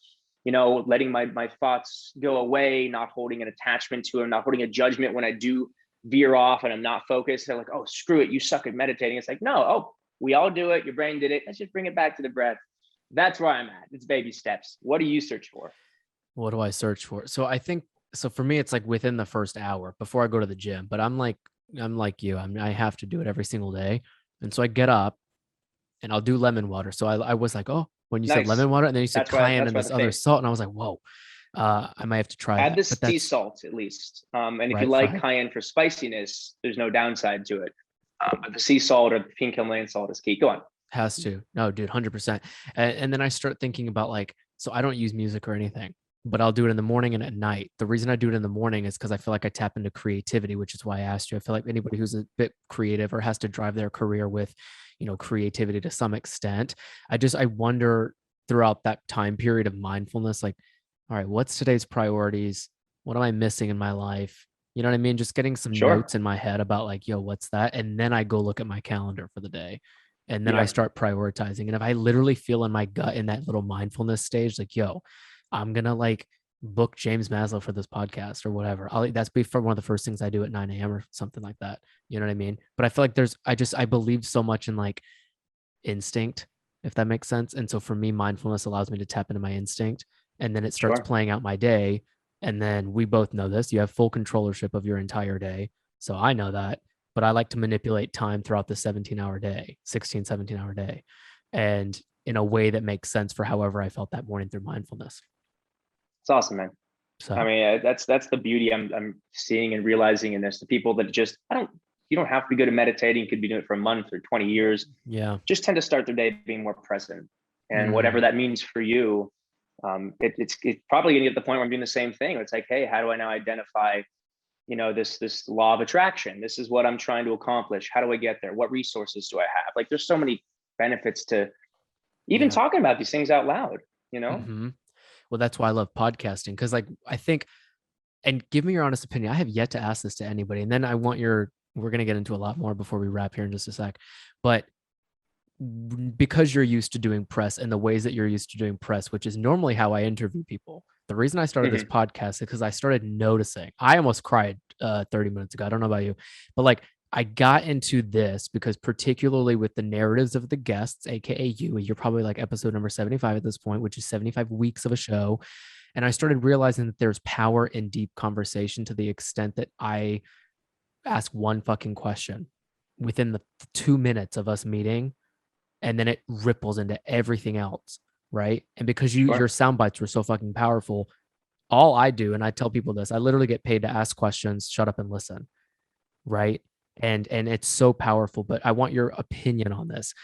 letting my thoughts go away, not holding an attachment to them, not holding a judgment when I do veer off and I'm not focused. They're like, oh, screw it, you suck at meditating. It's like, no, oh, we all do it. Your brain did it. Let's just bring it back to the breath. That's where I'm at. It's baby steps. What do you search for? What do I search for? So I think so for me, it's like within the first hour before I go to the gym. But I'm like you. I have to do it every single day. And so I get up and I'll do lemon water. So I was like, oh, when you said Nice. lemon water, and then you said cayenne That's and why this the other fame. salt, and I was like, whoa, I might have to try Add that. the But sea that's salt at least. And if you right, like fried. cayenne for spiciness, there's no downside to it. But the sea salt or the pink Himalayan salt is key. Go on. Has to. No, dude, 100%. And then I start thinking about like, so I don't use music or anything, but I'll do it in the morning and at night. The reason I do it in the morning is because I feel like I tap into creativity, which is why I asked you. I feel like anybody who's a bit creative or has to drive their career with, creativity to some extent. I wonder throughout that time period of mindfulness, like, all right, what's today's priorities? What am I missing in my life? You know what I mean? Just getting some notes Sure. in my head about like, yo, what's that? And then I go look at my calendar for the day and then I Yeah. start prioritizing. And if I literally feel in my gut in that little mindfulness stage, like, yo, I'm gonna like book James Maslow for this podcast or whatever. That's be for one of the first things I do at 9 a.m. or something like that. You know what I mean? But I feel like I believe so much in like instinct, if that makes sense. And so for me, mindfulness allows me to tap into my instinct and then it starts Sure. playing out my day. And then we both know this. You have full controllership of your entire day. So I know that, but I like to manipulate time throughout the 17-hour day, 16, 17-hour day, and in a way that makes sense for however I felt that morning through mindfulness. It's awesome, man. I So mean, that's the beauty I'm seeing and realizing in this. The people that just you don't have to be good at meditating. You could be doing it for a month or 20 years. yeah. Just tend to start their day being more present, and whatever Mm, that means for you. It's probably gonna get to the point where I'm doing the same thing. It's like, hey, how do I now identify, this law of attraction? This is what I'm trying to accomplish. How do I get there? What resources do I have? Like, there's so many benefits to even Yeah. talking about these things out loud, Mm-hmm. Well, that's why I love podcasting, because like I think, and give me your honest opinion. I have yet to ask this to anybody, and then we're gonna get into a lot more before we wrap here in just a sec. But because you're used to doing press and the ways that you're used to doing press, which is normally how I interview people. The reason I started this Mhm. podcast is because I started noticing. I almost cried 30 minutes ago. I don't know about you, but like I got into this because particularly with the narratives of the guests, aka you're probably like episode number 75 at this point, which is 75 weeks of a show. And I started realizing that there's power in deep conversation to the extent that I ask one fucking question within the 2 minutes of us meeting, and then it ripples into everything else, right? And because your Sure. sound bites were so fucking powerful, all I do, and I tell people this, I literally get paid to ask questions, shut up and listen, right? And it's so powerful. But I want your opinion on this.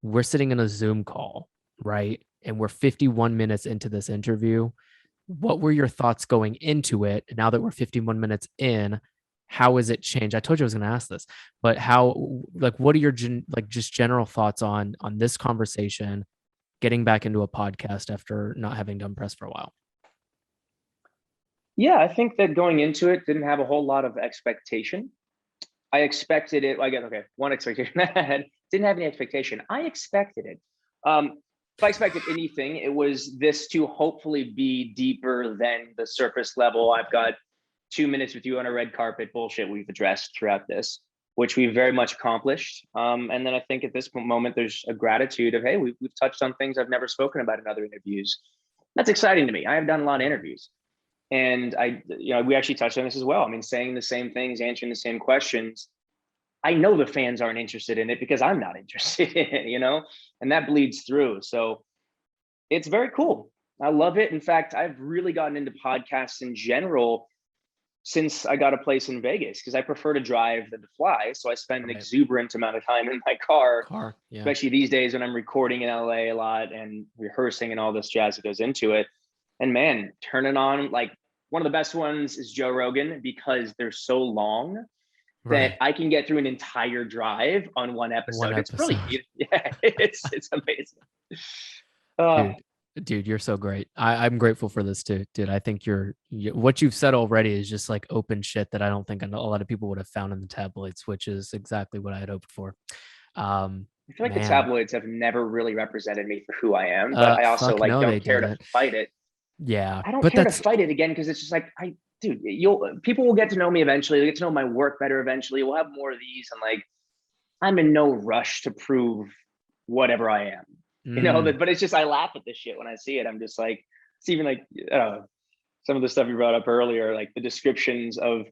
We're sitting in a Zoom call, right? And we're 51 minutes into this interview. What were your thoughts going into it? Now that we're 51 minutes in, how has it changed? I told you I was going to ask this, but like, what are your just general thoughts on this conversation, getting back into a podcast after not having done press for a while? Yeah, I think that going into it didn't have a whole lot of expectation. I expected it. I guess, okay, one expectation I had, didn't have any expectation. I expected it. If I expected anything, it was this to hopefully be deeper than the surface level. I've got 2 minutes with you on a red carpet bullshit we've addressed throughout this, which we've very much accomplished. And then I think at this moment, there's a gratitude of, hey, we've touched on things I've never spoken about in other interviews. That's exciting to me. I have done a lot of interviews. And we actually touched on this as well. I mean, saying the same things, answering the same questions. I know the fans aren't interested in it because I'm not interested in it, and that bleeds through. So it's very cool. I love it. In fact, I've really gotten into podcasts in general since I got a place in Vegas because I prefer to drive than to fly. So I spend an Right. exuberant amount of time in my car, Car. Yeah. especially these days when I'm recording in LA a lot and rehearsing and all this jazz that goes into it. And man, turn it on. Like, one of the best ones is Joe Rogan because they're so long that Right. I can get through an entire drive on one One episode. It's brilliant. episode. Yeah, it's amazing. Uh, Dude, you're so great. I'm grateful for this too, dude. I think what you've said already is just like open shit that I don't think a lot of people would have found in the tabloids, which is exactly what I had hoped for. I feel like the Man, tabloids have never really represented me for who I am, but I also fuck like no, they don't care to didn't. fight it. Yeah, I don't but care to that's fight it again because it's just like dude, people will get to know me eventually. They'll get to know my work better eventually. We'll have more of these, and like I'm in no rush to prove whatever I am. mm, But it's just I laugh at this shit when I see it. I'm just like, it's even like some of the stuff you brought up earlier, like the descriptions of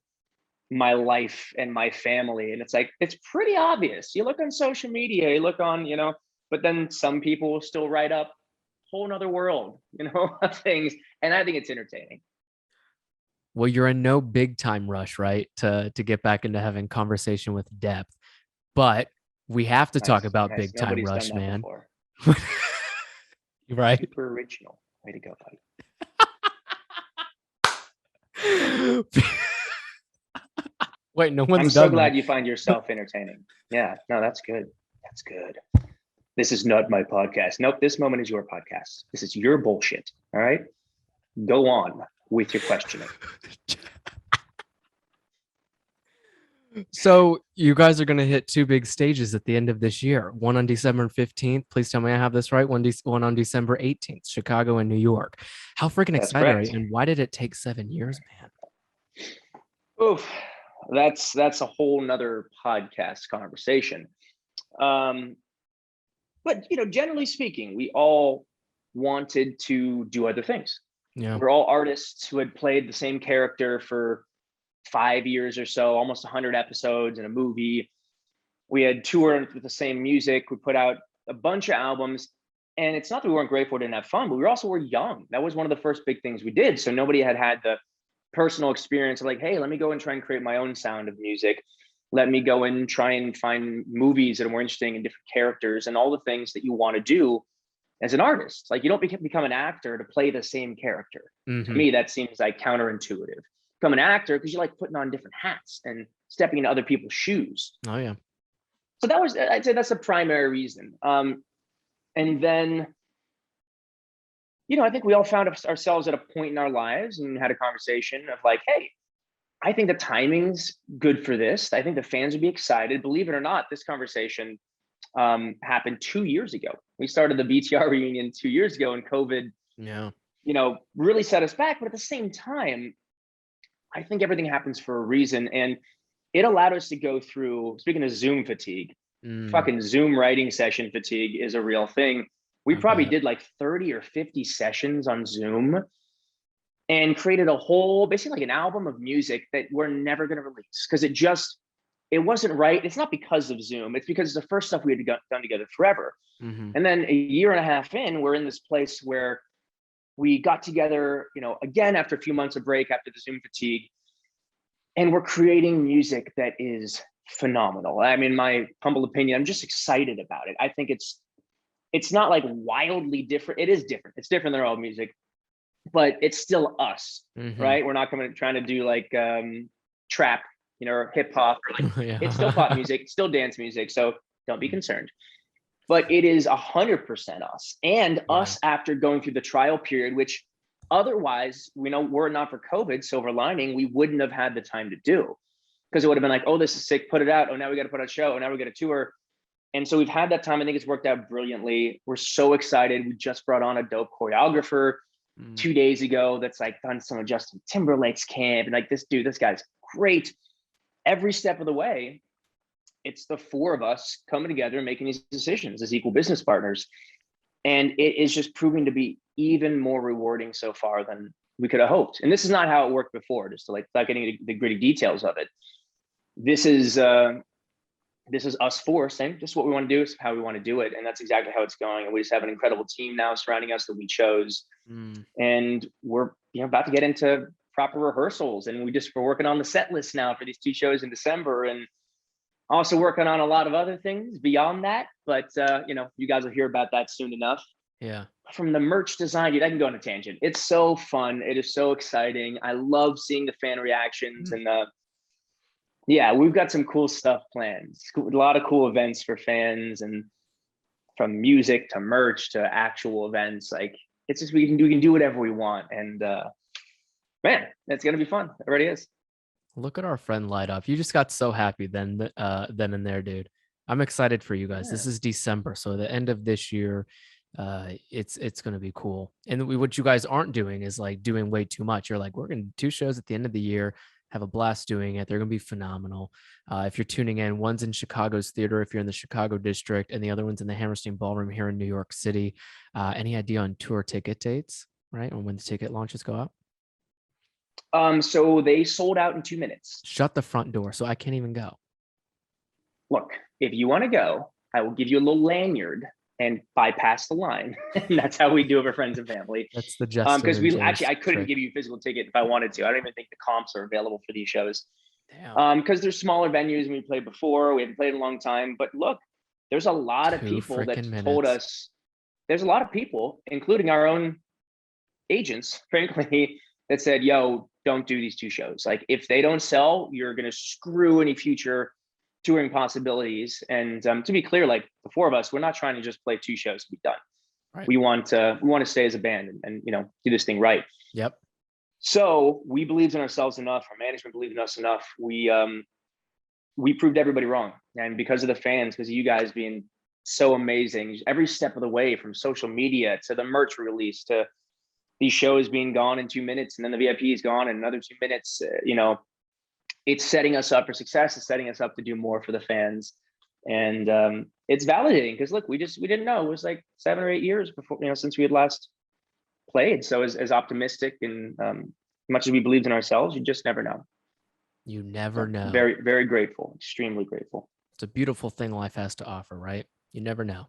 my life and my family. And it's like, it's pretty obvious. You look on social media, you look on, but then some people will still write up whole nother world, of things. And I think it's entertaining. well, you're in no big time rush, right? To get back into having conversation with depth, but we have to talk Nice, about nice. big time Nobody's done rush, that man. before. Right? Super original. Way to go, buddy. Wait, no I'm one's so done that. glad you find yourself entertaining. Yeah, no, that's good. That's good. This is not my podcast. Nope, this moment is your podcast. This is your bullshit. All right. Go on with your questioning. So you guys are going to hit two big stages at the end of this year. One on December 15th. Please tell me I have this right. One on December 18th, Chicago and New York. How freaking That's excited are you? correct. And why did it take 7 years, man? Oof. That's a whole nother podcast conversation. Um, but generally speaking, we all wanted to do other things. Yeah. We're all artists who had played the same character for 5 years or so, almost 100 episodes in a movie. We had toured with the same music. We put out a bunch of albums. And it's not that we weren't grateful, didn't have fun, but we were young. That was one of the first big things we did. So nobody had the personal experience of like, hey, let me go and try and create my own sound of music. Let me go and try and find movies that are more interesting and different characters and all the things that you want to do as an artist. Like, you don't become an actor to play the same character. To me, that seems like counterintuitive. Become an actor because you like putting on different hats and stepping into other people's shoes. Oh yeah. So I'd say that's the primary reason. And then, I think we all found ourselves at a point in our lives and had a conversation of like, hey, I think the timing's good for this. I think the fans would be excited. Believe it or not, this conversation happened 2 years ago. We started the BTR reunion 2 years ago, and COVID, really set us back. But at the same time, I think everything happens for a reason. And it allowed us to go through, speaking of Zoom fatigue, fucking Zoom writing session fatigue is a real thing. We probably did like 30 or 50 sessions on Zoom and created a whole, basically like an album of music that we're never going to release because it wasn't right. It's not because of Zoom. It's because it's the first stuff we had done together forever. And then a year and a half in, we're in this place where we got together, again, after a few months of break, after the Zoom fatigue, and we're creating music that is phenomenal. I mean, my humble opinion, I'm just excited about it. I think it's not like wildly different. It is different. It's different than our old music, but it's still us, right? We're not trying to do like trap, or hip hop, or like it's still pop music, still dance music. So don't be concerned. But it is 100% us, and us after going through the trial period, which otherwise, were it not for COVID, silver lining, we wouldn't have had the time to do, because it would have been like, oh, this is sick, put it out. Oh, now we got to put out a show. Oh, now we got a tour. And so we've had that time. I think it's worked out brilliantly. We're so excited. We just brought on a dope choreographer 2 days ago that's like done some of Justin Timberlake's camp. And like, this guy's great. Every step of the way, it's the four of us coming together and making these decisions as equal business partners. And it is just proving to be even more rewarding so far than we could have hoped. And this is not how it worked before, just to like, without getting into the gritty details of it. This is us four saying just what we want to do, is how we want to do it. And that's exactly how it's going. And we just have an incredible team now surrounding us that we chose. And we're about to get into proper rehearsals. And we're working on the set list now for these 2 shows in December, and also working on a lot of other things beyond that. But you guys will hear about that soon enough. Yeah. From the merch design, dude, I can go on a tangent. It's so fun. It is so exciting. I love seeing the fan reactions. And we've got some cool stuff planned. A lot of cool events for fans, and from music to merch to actual events. Like, it's just, we can do whatever we want. And man, it's gonna be fun. It already is. Look at our friend light up. You just got so happy then and there, dude. I'm excited for you guys. This is December, so the end of this year, it's gonna be cool. And what you guys aren't doing is like doing way too much. You're like, we're gonna do 2 shows at the end of the year, have a blast doing it. They're gonna be phenomenal. If you're tuning in, one's in Chicago's theater if you're in the Chicago district, and the other one's in the Hammerstein Ballroom here in New York City. Any idea on tour ticket dates, right? On when the ticket launches go out? So they sold out in 2 minutes. Shut the front door, so I can't even go. Look, if you want to go, I will give you a little lanyard and bypass the line. And that's how we do it for friends and family. That's the Justin. Because I couldn't give you a physical ticket if I wanted to. I don't even think the comps are available for these shows. Damn. Because there's smaller venues and we played before. We haven't played in a long time. But look, there's a lot of people that told us. There's a lot of people, including our own agents, frankly, that said, yo, don't do these 2 shows. Like, if they don't sell, you're going to screw any future touring possibilities. And to be clear, like, the 4 of us, we're not trying to just play 2 shows to be done. Right. We want to stay as a band and do this thing right. Yep. So we believed in ourselves enough. Our management believed in us enough. We proved everybody wrong. And because of the fans, because of you guys being so amazing, every step of the way, from social media to the merch release to these shows being gone in 2 minutes, and then the VIP is gone in another 2 minutes, it's setting us up for success. It's setting us up to do more for the fans. And it's validating, because look, we didn't know. It was like 7 or 8 years before, since we had last played. So as optimistic and much as we believed in ourselves, you just never know. You never know. Very, very grateful, extremely grateful. It's a beautiful thing life has to offer, right? You never know.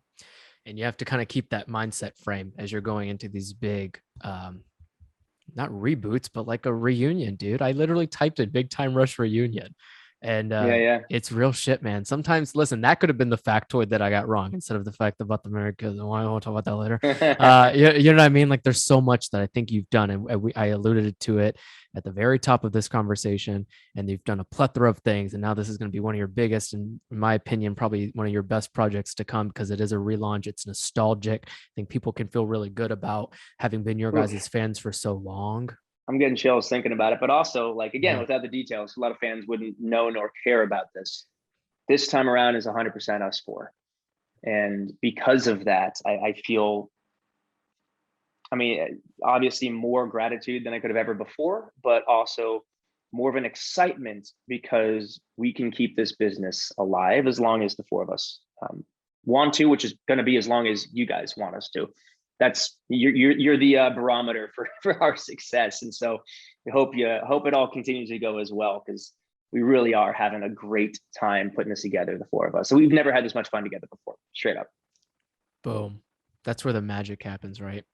And you have to kind of keep that mindset frame as you're going into these big, not reboots, but like a reunion, dude. I literally typed in Big Time Rush reunion And Yeah. it's real shit, man. Sometimes, listen, that could have been the factoid that I got wrong instead of the fact about the married kids. I won't talk about that later. Yeah. You know what I mean? Like, there's so much that I think you've done, and I alluded to it at the very top of this conversation, and you've done a plethora of things, and now this is going to be one of your biggest, and in my opinion, probably one of your best projects to come, because it is a relaunch. It's nostalgic. I think people can feel really good about having been your guys' fans for so long. I'm getting chills thinking about it, but also, like, again, Yeah. without the details, a lot of fans wouldn't know nor care about this. This time around is 100% us four. And because of that, I feel, I mean, obviously more gratitude than I could have ever before, but also more of an excitement because we can keep this business alive as long as the four of us want to, which is going to be as long as you guys want us to. That's you're the barometer for our success, and so we hope it all continues to go as well, because we really are having a great time putting this together, the four of us. So we've never had this much fun together before, straight up. Boom. That's where the magic happens, right?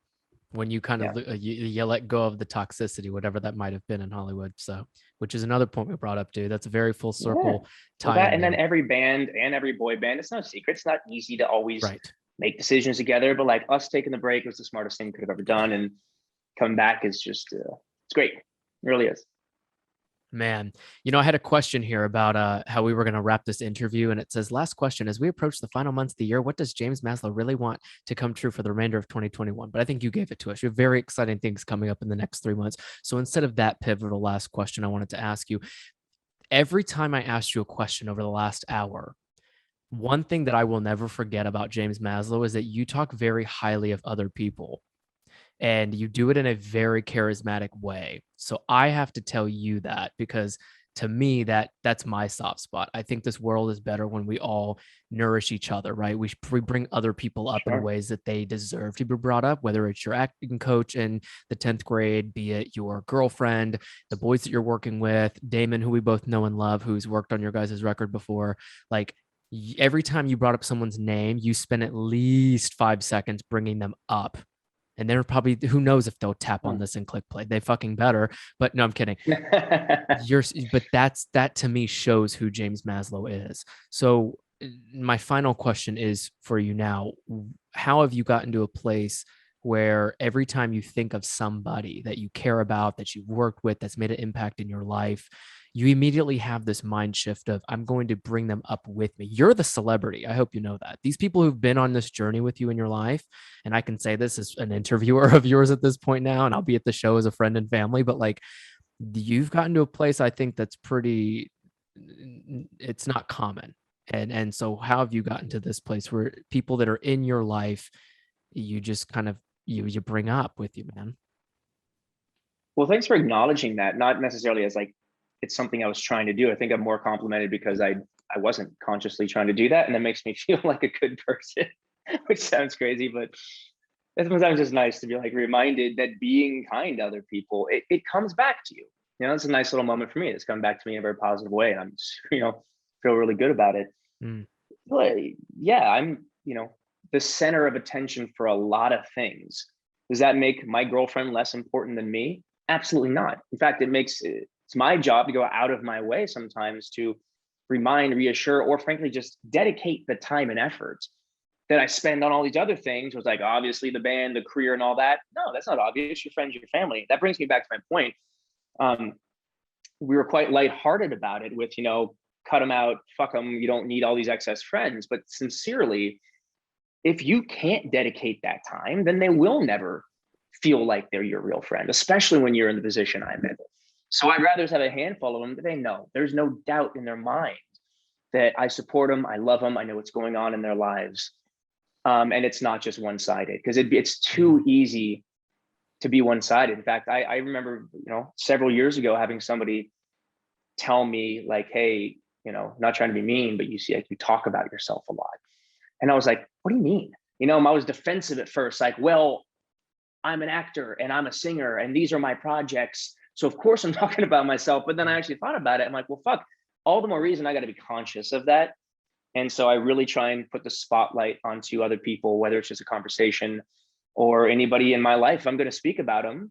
When you kind Yeah. of you let go of the toxicity, whatever that might have been in Hollywood. So, which is another point we brought up, dude. That's a very full Yeah. circle Well, tie that, in and then there. every band and every boy band, it's no secret. It's not easy to always Right. make decisions together, but like us taking the break was the smartest thing we could have ever done. And coming back is just, it's great. It really is. Man, I had a question here about how we were going to wrap this interview, and it says, last question, as we approach the final months of the year, what does James Maslow really want to come true for the remainder of 2021? But I think you gave it to us. You have very exciting things coming up in the next 3 months. So instead of that pivotal last question, I wanted to ask you, every time I asked you a question over the last hour, one thing that I will never forget about James Maslow is that you talk very highly of other people, and you do it in a very charismatic way. So I have to tell you that, because to me, that's my soft spot. I think this world is better when we all nourish each other, right? We bring other people up in Sure. ways that they deserve to be brought up, whether it's your acting coach in the 10th grade, be it your girlfriend, the boys that you're working with, Damon, who we both know and love, who's worked on your guys' record before. Like, every time you brought up someone's name, you spent at least 5 seconds bringing them up, and they're probably, who knows if they'll tap on this and click play. They fucking better. But no, I'm kidding. But that to me shows who James Maslow is. So my final question is for you now. How have you gotten to a place where every time you think of somebody that you care about, that you've worked with, that's made an impact in your life, you immediately have this mind shift of, I'm going to bring them up with me? You're the celebrity. I hope you know that. These people who've been on this journey with you in your life, and I can say this as an interviewer of yours at this point now, and I'll be at the show as a friend and family, but like, you've gotten to a place, I think, that's pretty, it's not common. And so how have you gotten to this place where people that are in your life, you just kind of, you bring up with you, man? Well, thanks for acknowledging that. Not necessarily as like it's something I was trying to do. I think I'm more complimented because I wasn't consciously trying to do that, and that makes me feel like a good person, which sounds crazy, but it's sometimes just nice to be like reminded that being kind to other people, it comes back to you. You know, it's a nice little moment for me. It's come back to me in a very positive way, and I'm just, feel really good about it. Mm. But yeah, I'm the center of attention for a lot of things. Does that make my girlfriend less important than me? Absolutely not. In fact, it's my job to go out of my way sometimes to remind, reassure, or frankly, just dedicate the time and effort that I spend on all these other things. Was like, obviously the band, the career, and all that. No, that's not obvious. Your friends, your family. That brings me back to my point. We were quite lighthearted about it with, cut them out, fuck them. You don't need all these excess friends. But sincerely, if you can't dedicate that time, then they will never feel like they're your real friend, especially when you're in the position I'm in. So I'd rather have a handful of them that they know. There's no doubt in their mind that I support them, I love them, I know what's going on in their lives. And it's not just one-sided, because it's too easy to be one-sided. In fact, I remember, several years ago having somebody tell me like, hey, not trying to be mean, but you see, like, you talk about yourself a lot. And I was like, what do you mean? I was defensive at first, like, well, I'm an actor and I'm a singer and these are my projects. So of course I'm talking about myself. But then I actually thought about it. I'm like, well, fuck, all the more reason I got to be conscious of that. And so I really try and put the spotlight onto other people, whether it's just a conversation or anybody in my life. I'm going to speak about them.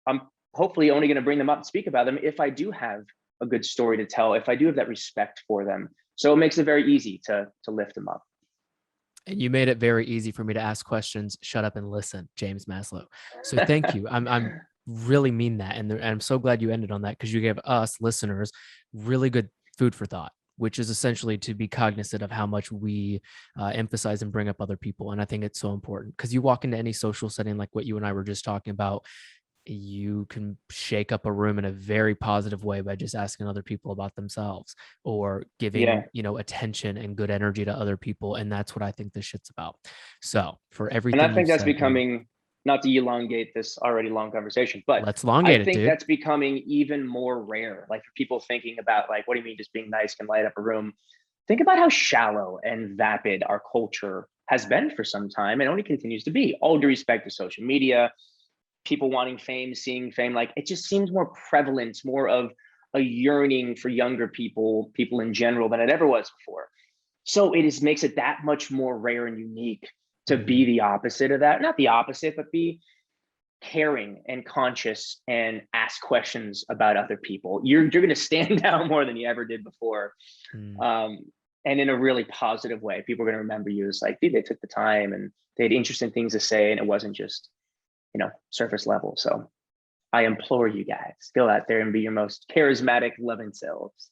I'm hopefully only going to bring them up and speak about them if I do have a good story to tell if I do have that respect for them. So it makes it very easy to lift them up. And you made it very easy for me to ask questions. Shut up and listen, James Maslow. So thank you. I'm really mean that. And I'm so glad you ended on that, because you gave us listeners really good food for thought, which is essentially to be cognizant of how much we emphasize and bring up other people. And I think it's so important, because you walk into any social setting like what you and I were just talking about, you can shake up a room in a very positive way by just asking other people about themselves, or giving, Yeah. attention and good energy to other people. And that's what I think this shit's about. So for And I everything think you've that's said, man, becoming, not to elongate this already long conversation, but let's I elongate it, think dude. that's becoming even more rare. Like, for people thinking about, like, what do you mean just being nice can light up a room? Think about how shallow and vapid our culture has been for some time, and only continues to be. All due respect to social media, people wanting fame, seeing fame, like, it just seems more prevalent, more of a yearning for younger people in general, than it ever was before. So it is makes it that much more rare and unique to Mhm. be the opposite of that. Not the opposite, but be caring and conscious and ask questions about other people. You're going to stand out more than you ever did before. Mm. Um, and in a really positive way. People are going to remember you as like, dude, they took the time and they had interesting things to say, and it wasn't just, surface level. So I implore you guys, go out there and be your most charismatic, loving selves.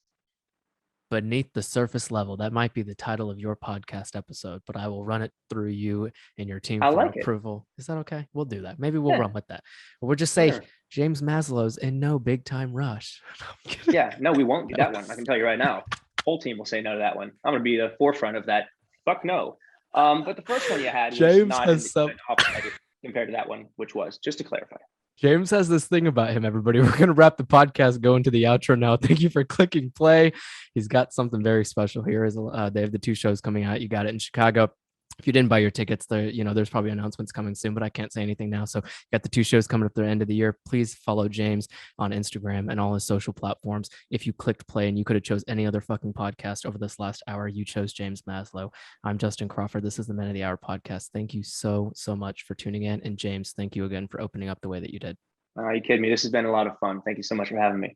Beneath the surface level. That might be the title of your podcast episode, but I will run it through you and your team I for like it. approval. Is that okay? We'll do that. Maybe we'll Yeah, run with that. Or we'll just say sure. James Maslow's in no big time rush. No, Yeah, no, we won't do no. that one. I can tell you right now. Whole team will say no to that one. I'm gonna be the forefront of that. Fuck no. But the first one you had was James not in has the some. top five compared to that one, which was, just to clarify. James has this thing about him, everybody. We're going to wrap the podcast, go into the outro now. Thank you for clicking play. He's got something very special here. They have the 2 shows coming out. You got it in Chicago. If you didn't buy your tickets, there's probably announcements coming soon, but I can't say anything now. So you got the 2 shows coming at the end of the year. Please follow James on Instagram and all his social platforms. If you clicked play and you could have chose any other fucking podcast over this last hour, you chose James Maslow. I'm Justin Crawford. This is the Men of the Hour podcast. Thank you so much for tuning in. And James, thank you again for opening up the way that you did. Are you kidding me? This has been a lot of fun. Thank you so much for having me.